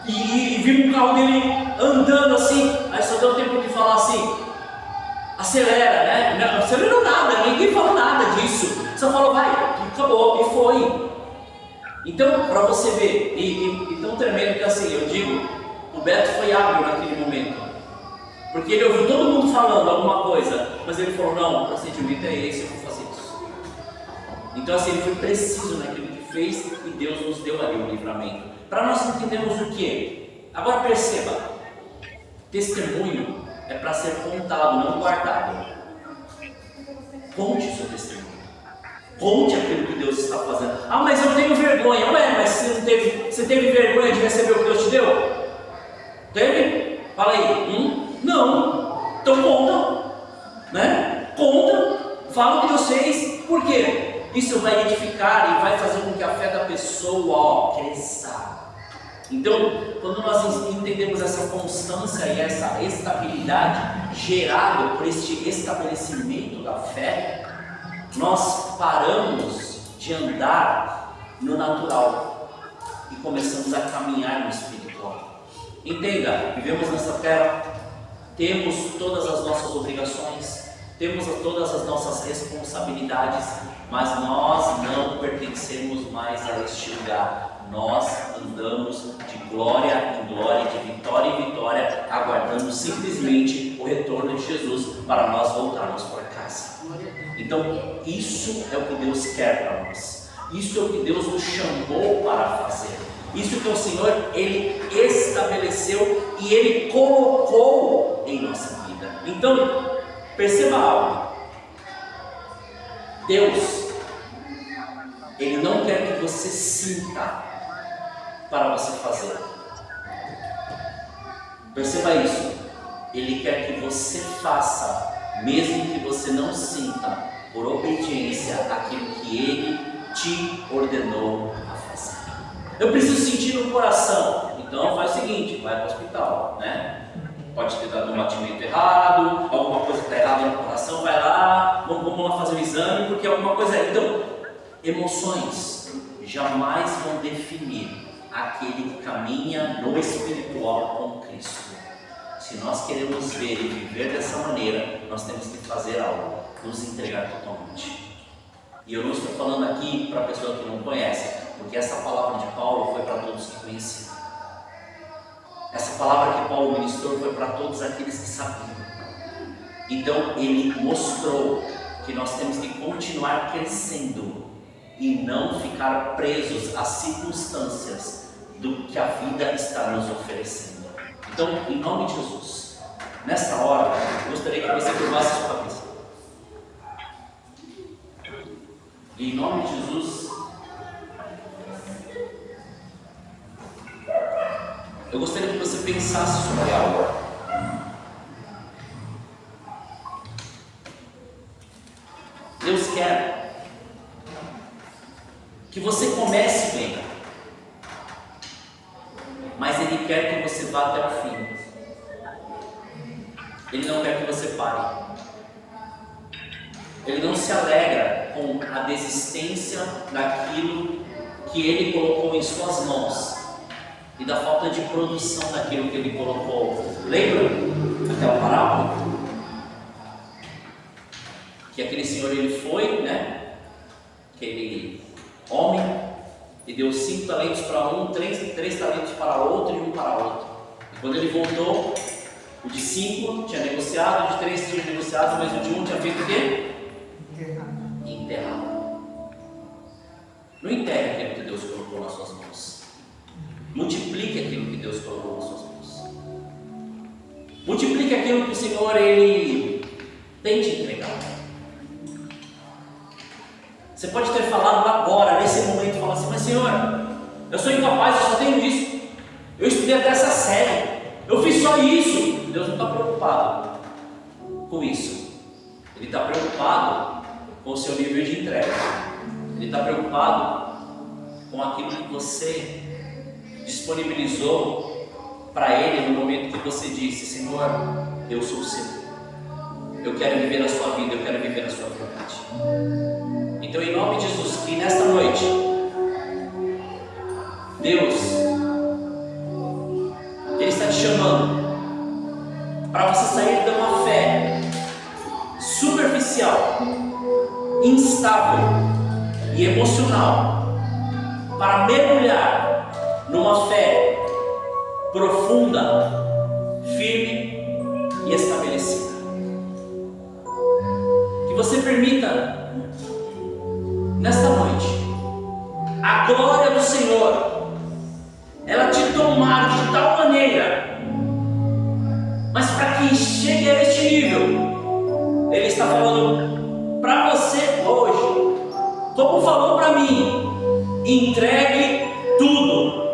e viu um carro dele andando assim. Aí só deu tempo de falar assim: acelera, né? Não acelerou nada, ninguém falou nada disso. Só falou: vai, e acabou, e foi. Então, para você ver, e tão tremendo que assim, eu digo, o Beto foi hábil naquele momento. Porque ele ouviu todo mundo falando alguma coisa, mas ele falou: não, o procedimento é esse, eu vou fazer isso. Então assim, ele foi preciso naquilo que fez e Deus nos deu ali o livramento. Para nós entendermos o que? Agora perceba, testemunho é para ser contado, não guardado. Conte o seu testemunho. Conte aquilo que Deus está fazendo. Ah, mas eu tenho vergonha. Ué, mas você teve vergonha de receber o que Deus te deu? Teve? Fala aí. Não. Então conta, né? Conta, fala o que Deus fez. Por quê? Isso vai edificar e vai fazer com que a fé da pessoa cresça. Então, quando nós entendemos essa constância e essa estabilidade gerada por este estabelecimento da fé, nós paramos de andar no natural e começamos a caminhar no espiritual. Entenda, vivemos nessa terra, temos todas as nossas obrigações, temos todas as nossas responsabilidades, mas nós não pertencemos mais a este lugar. Nós andamos de glória em glória, de vitória em vitória, aguardando simplesmente o retorno de Jesus para nós voltarmos para casa. Então, isso é o que Deus quer para nós. Isso é o que Deus nos chamou para fazer. Isso que o Senhor, Ele estabeleceu e Ele colocou em nossa vida. Então, perceba algo. Deus, Ele não quer que você sinta para você fazer. Perceba isso. Ele quer que você faça, mesmo que você não sinta, por obediência àquilo que Ele te ordenou a fazer. Eu preciso sentir no coração. Então faz o seguinte, vai para o hospital, né? Pode ter dado um batimento errado, alguma coisa está errada no coração, vai lá, vamos lá fazer um exame, porque alguma coisa é. Então, emoções jamais vão definir aquele que caminha no espiritual com Cristo. Se nós queremos ver e viver dessa maneira, nós temos que fazer algo, nos entregar totalmente. E eu não estou falando aqui para a pessoa que não conhece, porque essa palavra de Paulo foi para todos que conheciam. Essa palavra que Paulo ministrou foi para todos aqueles que sabiam. Então ele mostrou que nós temos que continuar crescendo e não ficar presos às circunstâncias do que a vida está nos oferecendo. Então, em nome de Jesus, nesta hora, eu gostaria que você curvasse a sua cabeça. Em nome de Jesus, eu gostaria que você pensasse sobre algo. Deus quer que você comece bem, mas Ele quer que você vá até o fim. Ele não quer que você pare. Ele não se alegra com a desistência daquilo que Ele colocou em suas mãos e da falta de produção daquilo que Ele colocou. Lembra aquela parábola? Que aquele senhor, ele foi, né? Aquele homem, e deu 5 talentos para um, 3 talentos para outro e 1 para outro. E quando ele voltou, O de 5 tinha negociado, o de 3 tinha negociado, mas o de 1 tinha feito o quê? Enterrado. Não enterre aquilo que Deus colocou nas suas mãos. Multiplique aquilo que Deus colocou nas suas mãos. Multiplique aquilo que o Senhor Ele tem te entregado. Você pode ter falado agora, nesse momento, falar assim: mas Senhor, eu sou incapaz, eu só tenho isso. Eu estudei até essa série, eu fiz só isso. Deus não está preocupado com isso. Ele está preocupado com o seu nível de entrega. Ele está preocupado com aquilo que você disponibilizou para Ele no momento que você disse: Senhor, eu sou seu. Eu quero viver a sua vida, eu quero viver a sua vontade. Então, em nome de Jesus, que nesta noite, Deus, Ele está te chamando para você sair de uma fé superficial, instável e emocional, para mergulhar numa fé profunda, firme e estabelecida. Que você permita, nesta noite, a glória do Senhor ela te tomar de tal maneira, mas para que chegue a este nível, Ele está falando para você hoje, como falou para mim: entregue tudo,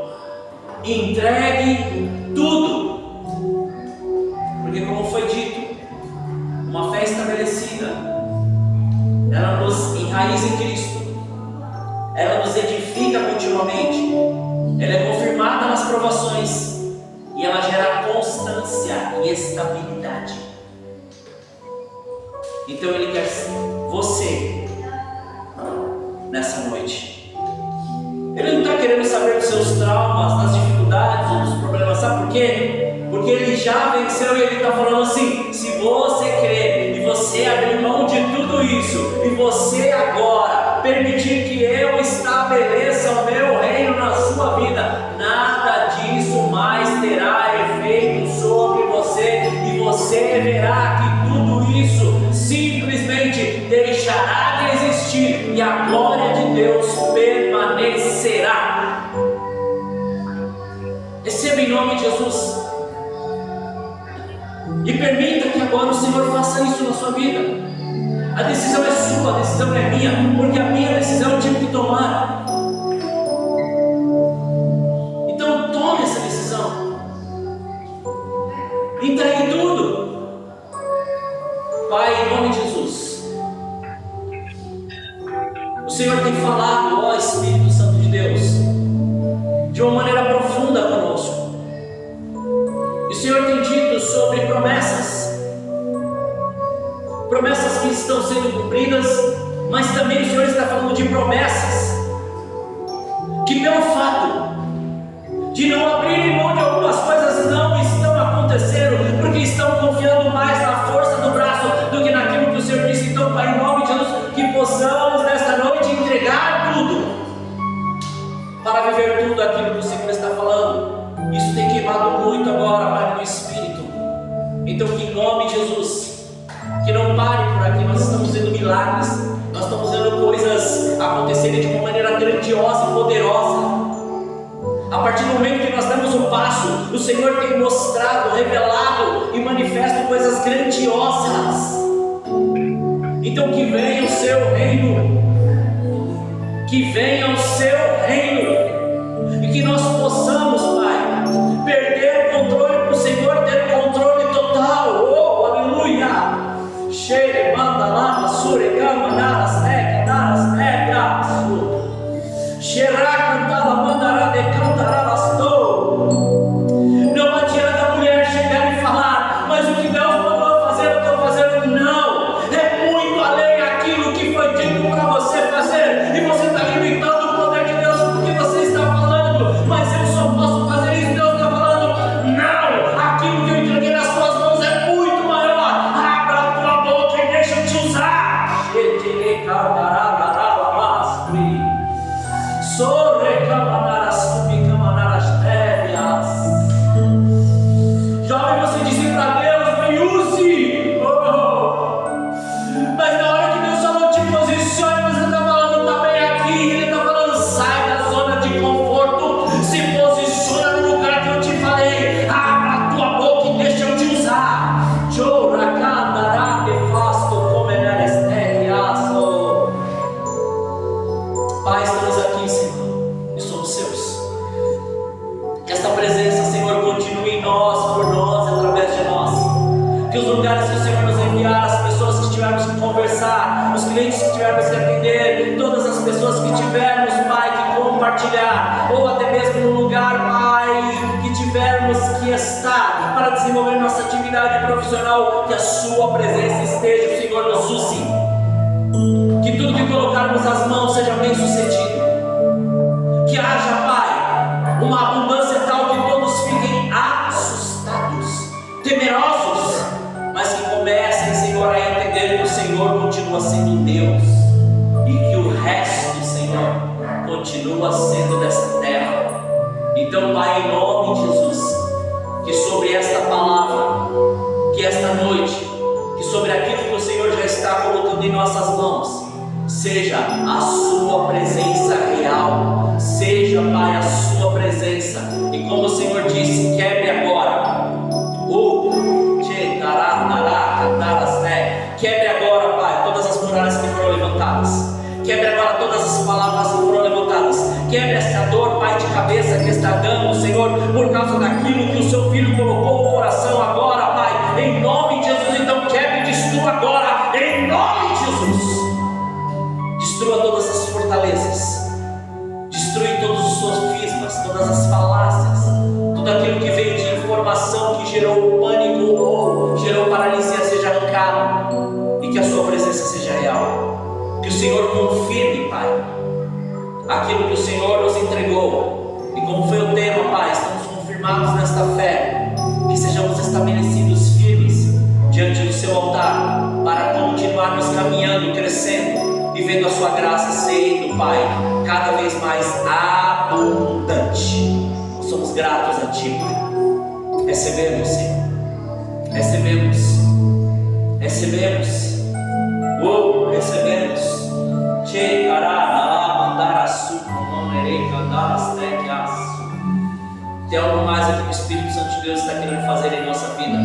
entregue tudo, porque, como foi dito, uma fé estabelecida, ela nos enraiza em Cristo, ela nos edifica continuamente, ela é confirmada nas provações e ela gera constância e estabilidade. Então Ele quer você nessa noite. Ele não está querendo saber dos seus traumas, das dificuldades ou dos problemas. Sabe por quê? Porque Ele já venceu e Ele está falando assim: se você crer e você abrir mão de tudo isso e você agora permitir que eu estabeleça o meu reino na sua vida, nada disso mais terá efeito sobre você, e você verá que tudo isso simplesmente deixará de existir e a glória de Deus permanecerá. Receba em nome de Jesus e permita que agora o Senhor faça isso na sua vida. A decisão é sua, a decisão é minha, porque a minha decisão eu tive que tomar. Então tome essa decisão, entregue tudo. Pai, em nome de Jesus, o Senhor tem falado, ó Espírito Santo de Deus, de uma maneira profunda conosco. E o Senhor tem dito sobre promessas que estão sendo cumpridas, mas também o Senhor está falando de promessas que, pelo fato de não abrirem mão de algumas coisas, não estão acontecendo, porque estão confiando mais na força do braço do que naquilo que o Senhor disse. Então, Pai, em nome de Jesus, que possamos nesta noite entregar tudo para viver tudo aquilo que o Senhor está falando. Isso tem queimado muito agora, Pai, no Espírito. Então, que em nome de Jesus, que não pare por aqui. Nós estamos vendo milagres, nós estamos vendo coisas acontecerem de uma maneira grandiosa e poderosa. A partir do momento que nós damos um passo, o Senhor tem mostrado, revelado e manifesto coisas grandiosas. Então que venha o seu reino, que venha o seu reino, e que nós possamos, Pai, perder o controle para o Senhor ter o controle total. Oh, aleluia! Cheire, manda lá, masure, cama, naras, neca, naras, neca, xerá, cantala, mandará, decantará, bastou. Não adianta a mulher chegar e falar: mas o que Deus mandou fazer, eu estou fazendo. Não, é muito além aquilo que foi dito para você fazer, e você está limitando o poder de Deus porque você está falando: mas eu só posso fazer isso lugares que o Senhor nos enviar, as pessoas que tivermos que conversar, os clientes que tivermos que atender, todas as pessoas que tivermos, Pai, que compartilhar, ou até mesmo no lugar, Pai, que tivermos que estar para desenvolver nossa atividade profissional, que a Sua presença esteja, o Senhor nos use, que tudo que colocarmos as mãos seja bem sucedido, que haja, Pai, uma abundância tal que todos fiquem assustados, temerosos, mas que comecem, Senhor, a entender que o Senhor continua sendo Deus e que o resto, Senhor, continua sendo dessa terra. Então, Pai, em nome de Jesus, que sobre esta palavra, que esta noite, que sobre aquilo que o Senhor já está colocando em nossas mãos, seja a Sua presença real, seja, Pai, a Sua presença, e como o Senhor disse, quebre agora quebre agora, Pai, todas as muralhas que foram levantadas, quebre agora todas as palavras que foram levantadas, quebre essa dor, Pai, de cabeça que está dando, Senhor, por causa daquilo que o Seu Filho colocou no coração agora, Pai, em nome de Jesus. Então quebre e destrua agora, em nome de Jesus. Destrua todas as fortalezas, destrui todos os sofismas, todas as falácias, tudo aquilo que veio de informação que gerou pânico ou gerou paralisia seja arrancado, e que a Sua presença seja real, que o Senhor confirme, Pai, aquilo que o Senhor nos entregou, e como foi o tema, Pai, estamos confirmados nesta fé, que sejamos estabelecidos firmes diante do Seu altar, para continuarmos caminhando, crescendo, e vendo a Sua graça sendo, Pai, cada vez mais abundante. Somos gratos a Ti, Pai. Recebemos, Senhor. Recebemos. Recebemos. Che carara, mandaraçu, momerei, candaras, tequias. Tem algo mais aqui que o Espírito Santo de Deus está querendo fazer em nossa vida.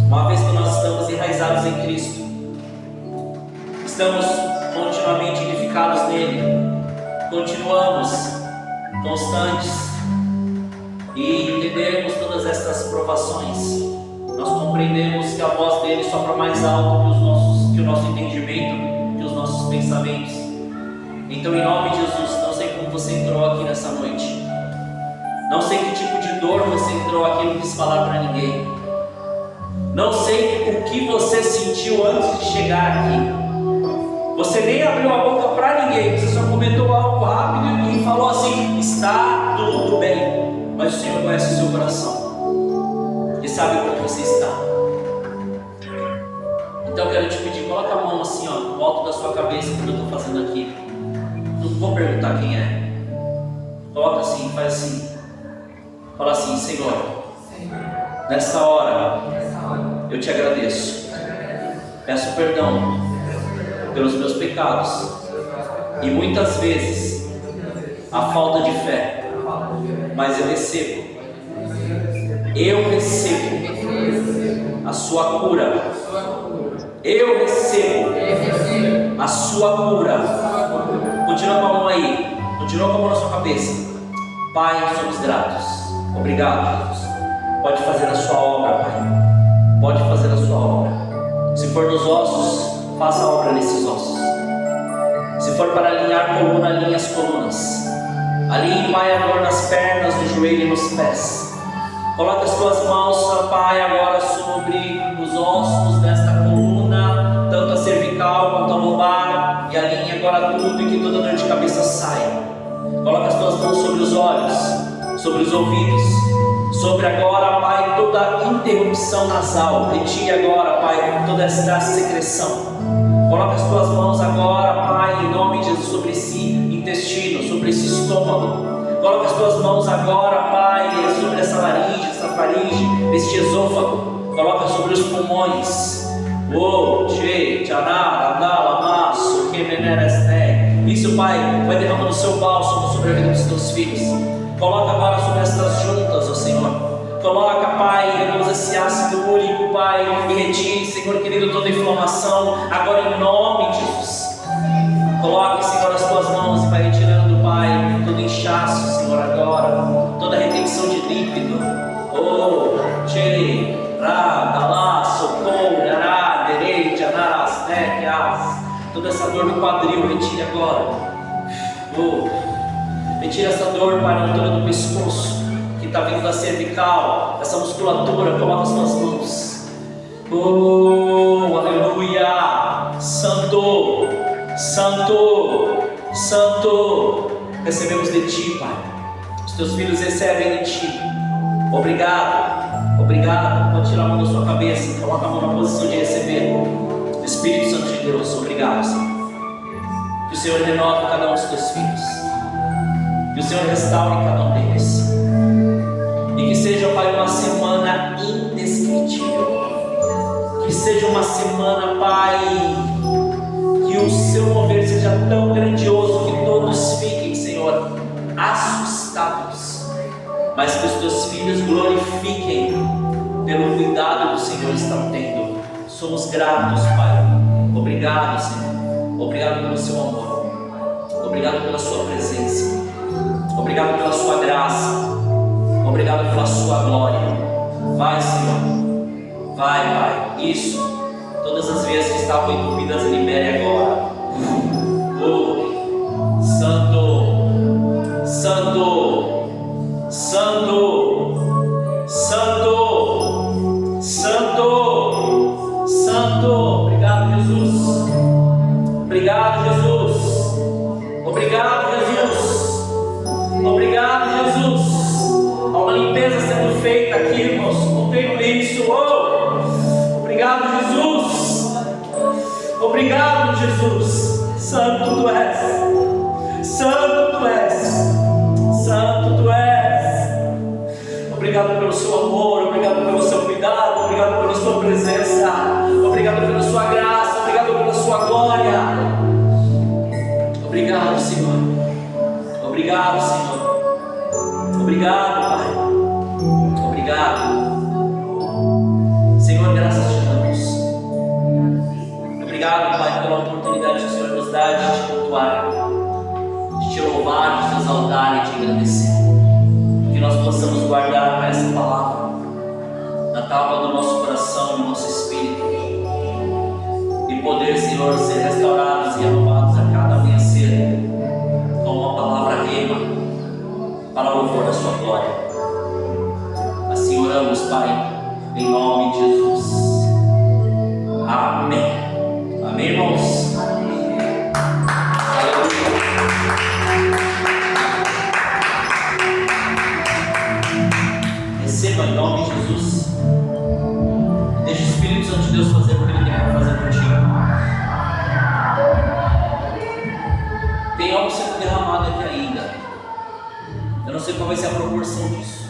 Uma vez que nós estamos enraizados em Cristo, estamos continuamente edificados nele, continuamos constantes e entendemos todas estas provações, nós compreendemos que a voz dele sopra mais alto que o nosso entendimento, que os nossos pensamentos. Então, em nome de Jesus, não sei como você entrou aqui nessa noite, não sei que tipo de dor você entrou aqui e não quis falar para ninguém, não sei o que você sentiu antes de chegar aqui. Você nem abriu a boca para ninguém, você só comentou algo rápido e falou assim: está tudo bem. Mas o Senhor conhece o seu coração e sabe como você está. Então eu quero te pedir, coloca a mão assim, ó, no alto da sua cabeça, como eu estou fazendo aqui. Não vou perguntar quem é. Coloca assim, faz assim. Fala assim: Senhor, nessa hora eu te agradeço. Peço perdão pelos meus pecados e muitas vezes a falta de fé, mas eu recebo a Sua cura, eu recebo a Sua cura. Continua com a mão aí, continua com a mão na sua cabeça. Pai, somos gratos, obrigado, Jesus. Pode fazer a Sua obra, Pai, pode fazer a Sua obra. Se for nos ossos, faça a obra nesses ossos. Se for para alinhar coluna, alinhe as colunas. Alinhe, Pai, a dor nas pernas, no joelho e nos pés. Coloque as tuas mãos, Pai, agora sobre os ossos desta coluna, tanto a cervical quanto a lombar, e alinhe agora tudo e que toda dor de cabeça saia. Coloque as tuas mãos sobre os olhos, sobre os ouvidos, sobre agora, Pai, toda interrupção nasal. Retire agora, Pai, toda esta secreção. Coloca as tuas mãos agora, Pai, em nome de Jesus, sobre esse intestino, sobre esse estômago. Coloca as tuas mãos agora, Pai, sobre essa laringe, essa faringe, este esôfago. Coloca sobre os pulmões. Isso, Pai, vai derramando o seu bálsamo sobre a vida dos teus filhos. Coloca agora sobre estas juntas, ó Senhor. Coloca, Pai, reduz esse ácido úrico, Pai, e retire, Senhor querido, toda inflamação, agora em nome de Jesus. Coloque, Senhor, as tuas mãos e vai retirando, Pai, todo inchaço, Senhor, agora, toda retenção de líquido. Oh, Tchê, Ra, Galaço, Toda essa dor no quadril, retire agora. Retire essa dor, Pai, na altura do pescoço, que está vindo da cervical, essa musculatura. Coloca as tuas mãos. Aleluia. Santo, Santo, Santo. Recebemos de Ti, Pai. Os Teus filhos recebem de Ti. Obrigado, obrigado. Pode tirar a mão da sua cabeça, coloca a mão na posição de receber. Espírito Santo de Deus, obrigado, Senhor. Que o Senhor renove cada um dos Teus filhos, que o Senhor restaure cada um deles, e que seja, Pai, uma semana indescritível, que seja uma semana, Pai, que o Seu mover seja tão grandioso que todos fiquem, Senhor, assustados, mas que os Teus filhos glorifiquem pelo cuidado que o Senhor está tendo. Somos gratos, Pai. Obrigado, Senhor. Obrigado pelo Seu amor. Obrigado pela Sua presença. Obrigado pela Sua graça. Obrigado pela Sua glória. Vai, Senhor. Vai, Pai. Isso. Todas as vezes que estavam entupidas, libere agora. Santo, Santo, Santo, Santo, Santo, Santo. Obrigado, Jesus. Obrigado, Jesus. Obrigado, Jesus. Obrigado, Jesus. Há uma limpeza sendo feita aqui, irmãos. Não tenho isso. Obrigado, Jesus. Obrigado, Jesus. Santo Tu és. Santo Tu és. Santo Tu és. Obrigado pelo Seu amor. Obrigado pelo Seu cuidado. Obrigado pela Sua presença. Obrigado pela Sua graça. Obrigado pela Sua glória. Obrigado, Senhor. Obrigado, Senhor. Obrigado, Pai. Obrigado. Senhor, graças te damos. Obrigado, Pai, pela oportunidade que o Senhor nos dá de te cultuar, de te louvar, de te exaltar e te agradecer. Que nós possamos guardar, Pai, essa palavra na tábua do nosso coração e do nosso espírito, e poder, Senhor, ser restaurados e renovados a cada amanhecer com uma palavra rema para o louvor da Sua glória. Assim oramos, Pai, em nome de Jesus. Amém. Amém, irmãos? Aleluia. Receba em nome de Jesus. Deixa o Espírito Santo de Deus fazer o que Ele tem para fazer contigo. Tem algo sendo derramado aqui ainda. Eu não sei qual vai ser a proporção disso.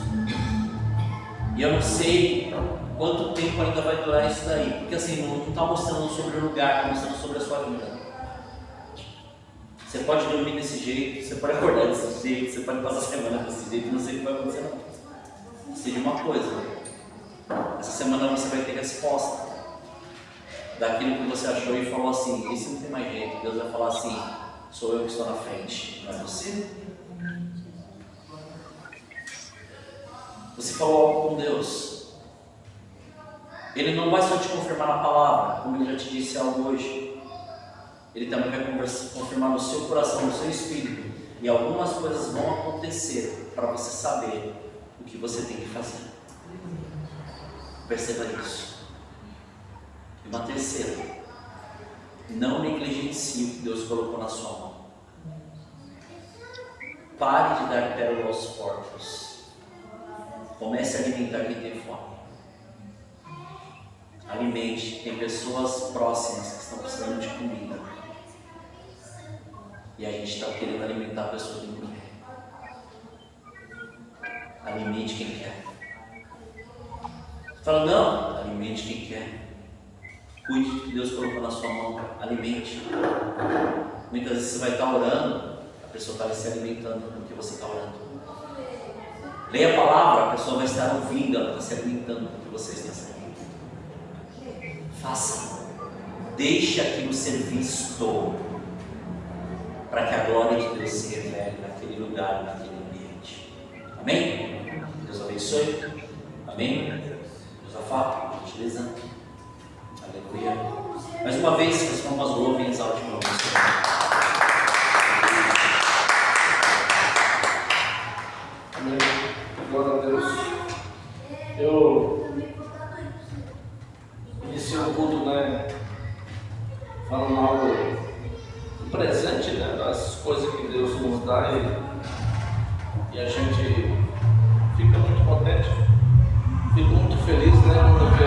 E eu não sei quanto tempo ainda vai durar isso daí. Porque assim, não está mostrando sobre o lugar, está mostrando sobre a sua vida. Você pode dormir desse jeito, você pode acordar desse jeito, você pode passar a semana desse jeito, não sei o que vai acontecer não. Sei de uma coisa, essa semana você vai ter resposta daquilo que você achou e falou assim, esse não tem mais jeito. Deus vai falar assim, sou eu que estou na frente, não é você? Você falou algo com Deus, Ele não vai só te confirmar na palavra, como Ele já te disse algo hoje, Ele também vai confirmar no seu coração, no seu espírito, e algumas coisas vão acontecer para você saber o que você tem que fazer. Perceba isso. E uma terceira, não negligencie o que Deus colocou na sua mão. Pare de dar pérola aos porcos. Comece a alimentar quem tem fome. Alimente, tem pessoas próximas que estão precisando de comida. E a gente está querendo alimentar pessoas que não querem. Alimente quem quer. Fala, não, alimente quem quer. Cuide do que Deus colocou na sua mão. Alimente. Muitas vezes você vai estar orando, a pessoa está se alimentando do que você está orando. Leia a palavra, a pessoa vai estar ouvindo, ela está se alimentando do que você está se alimentando. Faça. Deixe aquilo ser visto, para que a glória de Deus se revele naquele lugar, naquele ambiente. Amém? Deus abençoe. Amém? Deus afata, gentileza. Aleluia. Mais uma vez, que as palmas do louvem, exalte meu nome. Amém. Glória a Deus. Eu iniciei o culto, né? Falando algo do presente, né? Das coisas que Deus nos dá e a gente fica muito contente. Fico muito feliz, né? Quando vê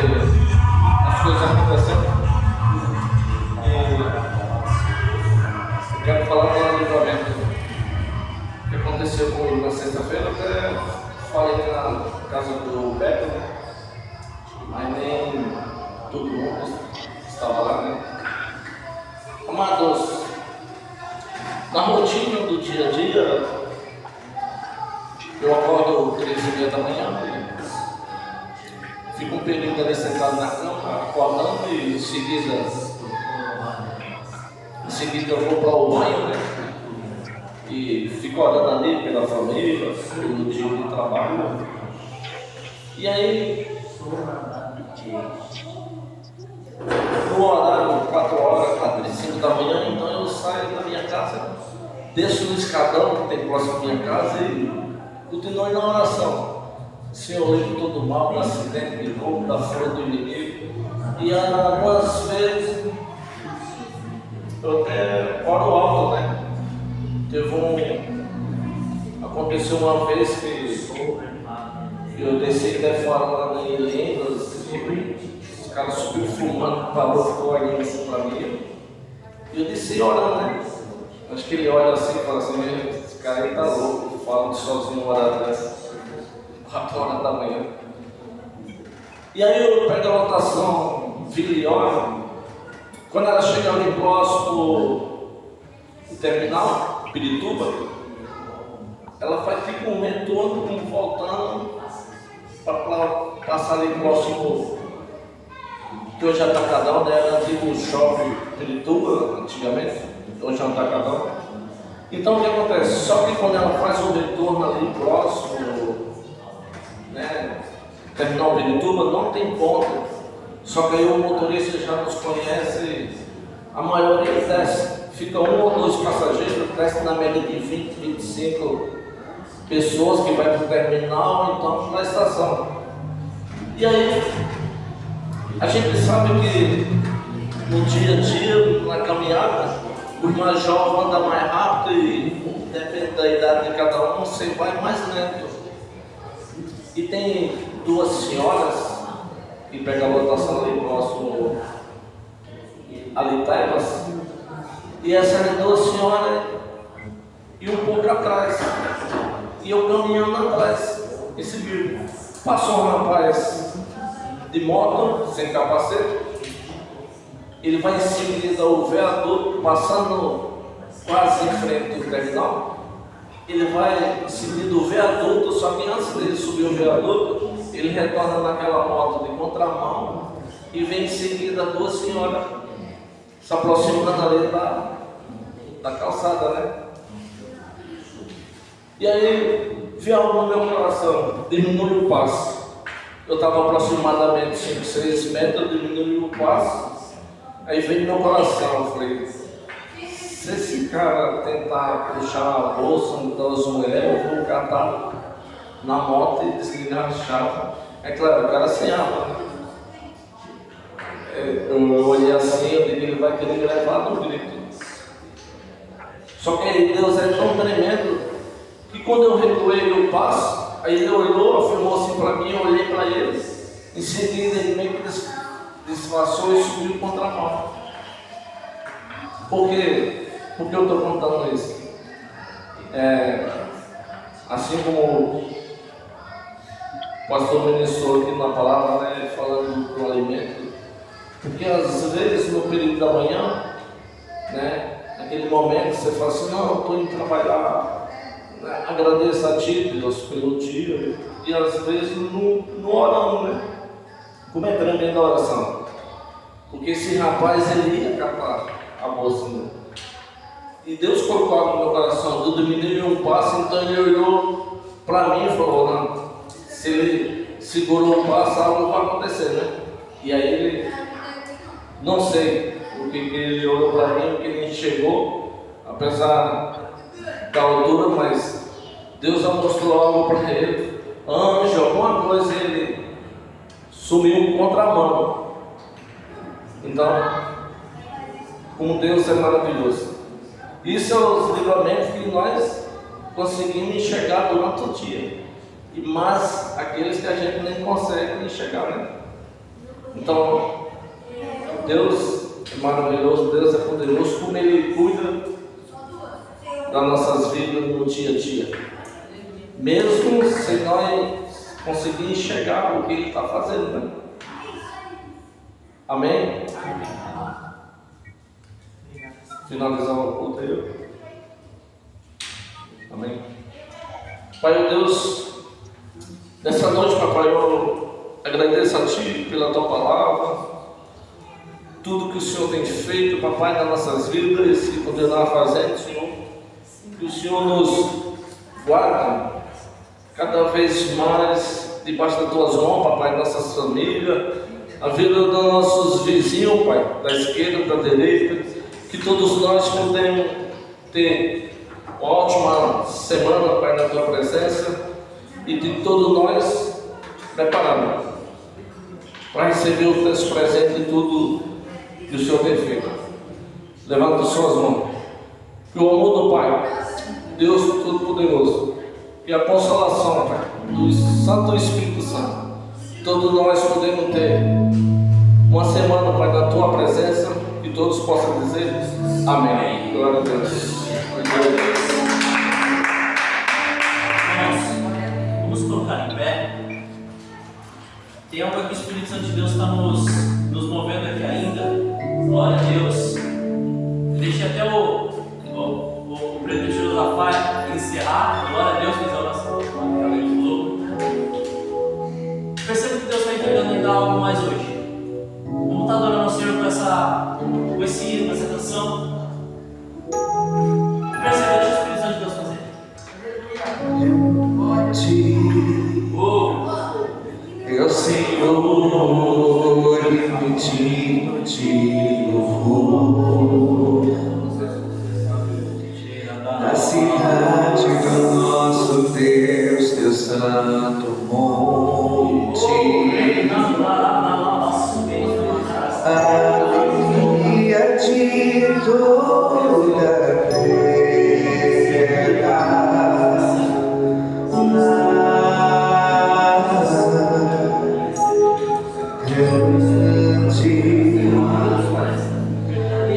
as coisas acontecendo. E eu quero falar do livramento que aconteceu comigo na sexta-feira. Até falei na casa do Beto, né? Mas nem todo mundo estava lá, né? Amados, na rotina do dia a dia, eu acordo 3h30 da manhã, fico um período ali sentado na cama, acordando e em seguida eu vou para o banho, né? E fico orando ali pela família, pelo dia de trabalho. E aí, no horário 4 horas, 5 da manhã, então eu saio da minha casa, desço no escadão que tem próximo à minha casa e continuo na oração. Senhor, livre todo mal, do acidente de roubo, da fúria do inimigo. E algumas vezes eu até oro alto, né? Aconteceu uma vez que eu desci até fora lá em Lendas, os caras subiram fumando, parou, ficou olhando assim pra mim. E eu desci orando, né? Acho que ele olha assim e fala assim, esse cara aí tá louco, falando sozinho uma hora dessa, 4 horas da manhã. E aí eu pego a lotação, viro e olho. Quando ela chega ali próximo do terminal, Pirituba, ela faz tipo um retorno, voltando para passar ali próximo, que hoje é Atacadão, né? Era antigo shopping Pirituba, antigamente, hoje é um Atacadão. Então o que acontece? Só que quando ela faz o retorno ali próximo, né? Terminal Pirituba, não tem ponto. Só que aí o motorista já nos conhece, a maioria desce, fica 1 ou 2 passageiros, desce na média de 20, 25 pessoas que vai para o terminal, então na estação. E aí, a gente sabe que no dia a dia, na caminhada, os mais jovens andam mais rápido e depende da idade de cada um, você vai mais lento. E tem 2 senhoras que pegam a lotação ali próximo a Litaipas, e essas 2 senhoras e um pouco atrás, e eu caminhando atrás, esse viu. Passou um rapaz de moto, sem capacete, ele vai em seguida ao viaduto, passando quase em frente do terminal, ele vai em seguida o viaduto, só que antes dele subir o viaduto, ele retorna naquela moto de contramão e vem em seguida 2 senhoras se aproximando ali da calçada, né? E aí veio algo no meu coração, diminui o passo. Eu estava aproximadamente 5, 6 metros, diminui o passo. Aí veio no meu coração, eu falei, se esse cara tentar puxar a bolsa das mulheres, eu vou catar na moto e desligar a chave. É claro, o cara sem arma. Eu olhei assim, eu digo, ele vai querer me levar no grito. Só que aí Deus é tão tremendo que quando eu recuei o passo, aí ele olhou, afirmou assim para mim, eu olhei para ele, em seguida ele meio que disfarçou e subiu contra a mão. Por quê? Por que eu estou contando isso? Assim como o pastor ministrou aqui na palavra, né, falando do alimento, porque às vezes no período da manhã, né, naquele momento você fala assim, não, eu estou indo trabalhar, né, agradeço a ti, Deus, pelo dia, e às vezes não oramos, né? Como é tremenda a oração, porque esse rapaz ele ia catar a bolsa, né? E Deus colocou algo no meu coração, eu diminui um passo, então ele olhou para mim e falou, não, se ele segurou o passo, algo vai acontecer, né? E aí ele, não sei, o que ele olhou para mim, o que ele enxergou, apesar da altura, mas Deus já mostrou algo para ele. Anjo, alguma coisa, ele sumiu contramão. Então, como Deus é maravilhoso. Isso é os livramentos que nós conseguimos enxergar durante o dia. E mais aqueles que a gente nem consegue enxergar, né? Então, Deus é maravilhoso, Deus é poderoso, como Ele cuida das nossas vidas no dia a dia. Mesmo se nós conseguirmos enxergar o que Ele está fazendo, né? Amém? Finalizar o culto aí. Amém? Pai Deus, nessa noite, papai, eu agradeço a Ti pela Tua palavra, tudo que o Senhor tem feito, papai, nas nossas vidas e continuar fazendo, Senhor. Que o Senhor nos guarde cada vez mais debaixo das Tuas mãos, papai, nossas famílias, a vida dos nossos vizinhos, Pai, da esquerda, da direita, que todos nós podemos ter uma ótima semana, Pai, na Tua presença e de todos nós preparados para receber os Teus presentes e tudo que o Senhor tem feito. Levanta as suas mãos. Que o amor do Pai, Deus Todo-Poderoso, e a consolação, Pai, do Santo Espírito Santo, todos nós podemos ter uma semana, Pai, na Tua presença, e todos possam dizer amém. Glória a Deus. Vamos colocar em pé. Tem algo que o Espírito Santo de Deus está nos movendo aqui ainda. Glória a Deus. Deixe até o presbítero Rafael encerrar. Glória a Deus, fez a oração. Perceba que Deus está entregando ainda algo mais hoje. Vamos estar adorando ao Senhor com essa canção. Perceba, deixa o Espírito Santo de Deus fazer. Meu Senhor, digno de louvor, na cidade do nosso Deus, teu santo monte, a alegria de toda a terra.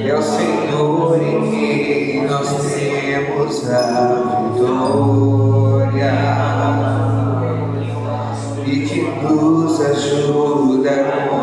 É o Senhor em quem nós temos a vitória e que nos ajuda com